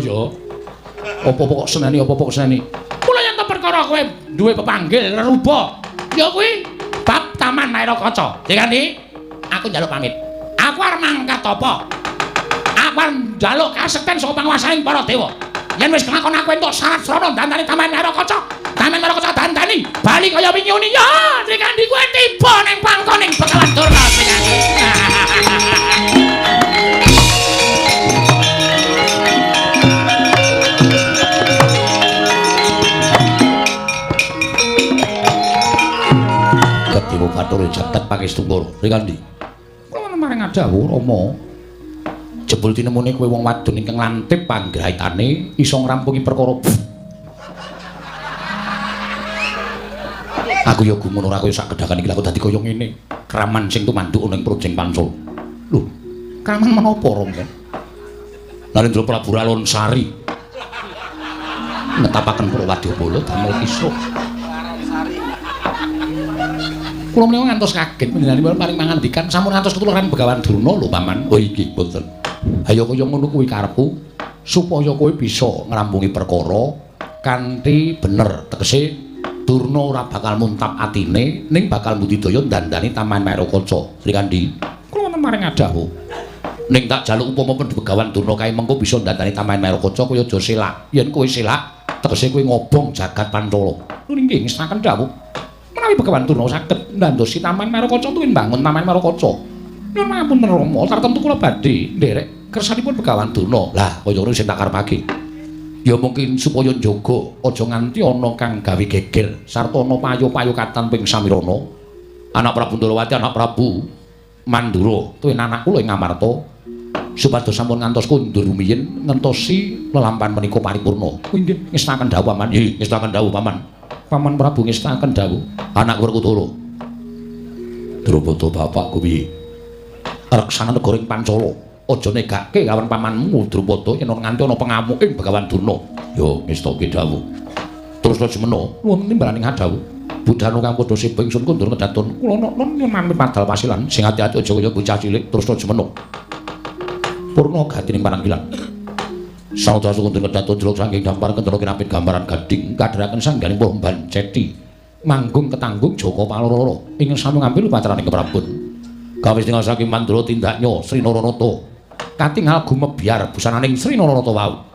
Apa-apa kok seneni, Kula yen ta perkara kowe duwe pepanggil reruba. Ya kuwi bab Taman Mairakaca. Dikandi aku njaluk pamit. Aku arep mangkat apa? Aku arep njaluk kasekten saka panguwasaning para dewa. Yen wis kelakon aku entuk syarat srana dandani Taman Mairakaca. Taman Mairakaca dandani bali kaya wingi uni. Ya, Trikandi kuwi tiba ning pangkoning Begawan Durna, Trikandi. Ketimu batur jagat Pakistunggur. Trikandi. Kula maring adhawu Rama. Jebul tinemune kowe wong wadon ingkang lantip panggraitane iso ngrampungi perkara. Aku ya gumun ora kaya sak gedhakan iki aku dadi kaya ngene. Kraman sing tumanduk ning Projeng Pancul. Lho, kraman menapa, Rama? Narendra Prabu Ralonsari netapaken para wadyabala damel kisruh. Kula menika ngantos kaget panjenenganipun paring mangandikan sampun ngantos ketularan Begawan Durna lho, Paman. Oh iki boten. Ayo kaya ngono kuwi karepku supaya kowe bisa ngrampungi perkara kanthi bener. Tegese Durna ora bakal muntap atine ning bakal mbudidaya dandani Taman Mairakaca. Sri Kandi, kula wonten maring adhawu. Ning tak jaluk upama Begawan Durna kae mengko bisa dandani Taman Mairakaca kaya aja selak. Yen kowe selak, tegese kowe ngobong jagat Pancala. Lho nggih ngestaken dawuh. Menawi Begawan Durna saged ndandosi Taman Mairakaca tuwin bangun Taman Mairakaca. Nyuwun ngapunten Rama, tartemtu kula badhe nderek kersanipun Begawan Durna. Lah, kaya ngono sing tak karepake. Ya mungkin supaya njaga aja nganti ana kang gawe geger sarta ana payu-payukatan ping samirana. Anak Prabu Ndrawati, anak Prabu Mandura, tuwin anak kula ing Ngamarta supados sampun ngantos kundur rumiyin ngentosi lelampahan menika paripurna. Inggih, ngestaken dawuh Paman. Nggih, ngestaken dawuh Paman. Paman Prabu ngestaken dawuh. Anak Werkudara. Drupada bapakku piye? Reksana negara ing Pancala. Aja negake kawan pamanmu Drupada yen nganti ana pengamuking Begawan Durna. Ya ngestake dawuh. Terus semeno wonten timbaning adawuh. Budhanu kang padha sibeng ingsun kundur ngedatun. Kula nyuwun padal pasilan Sing ati-ati aja kaya bocah cilik terus semeno. Purna gatining pananggilan. Saudara kundur ngedatun jeluk saking dampar kendara kinapit gambaran gading kadharaken sangganing Purban Ceti. Manggung ketanggung Jaka Paloro ingkang sami ngambil patraning keprabun. Kawis tinggal saking Mandura tindaknya Sri Naranata. Katingal gumebyar busananing Sri Naranata wau.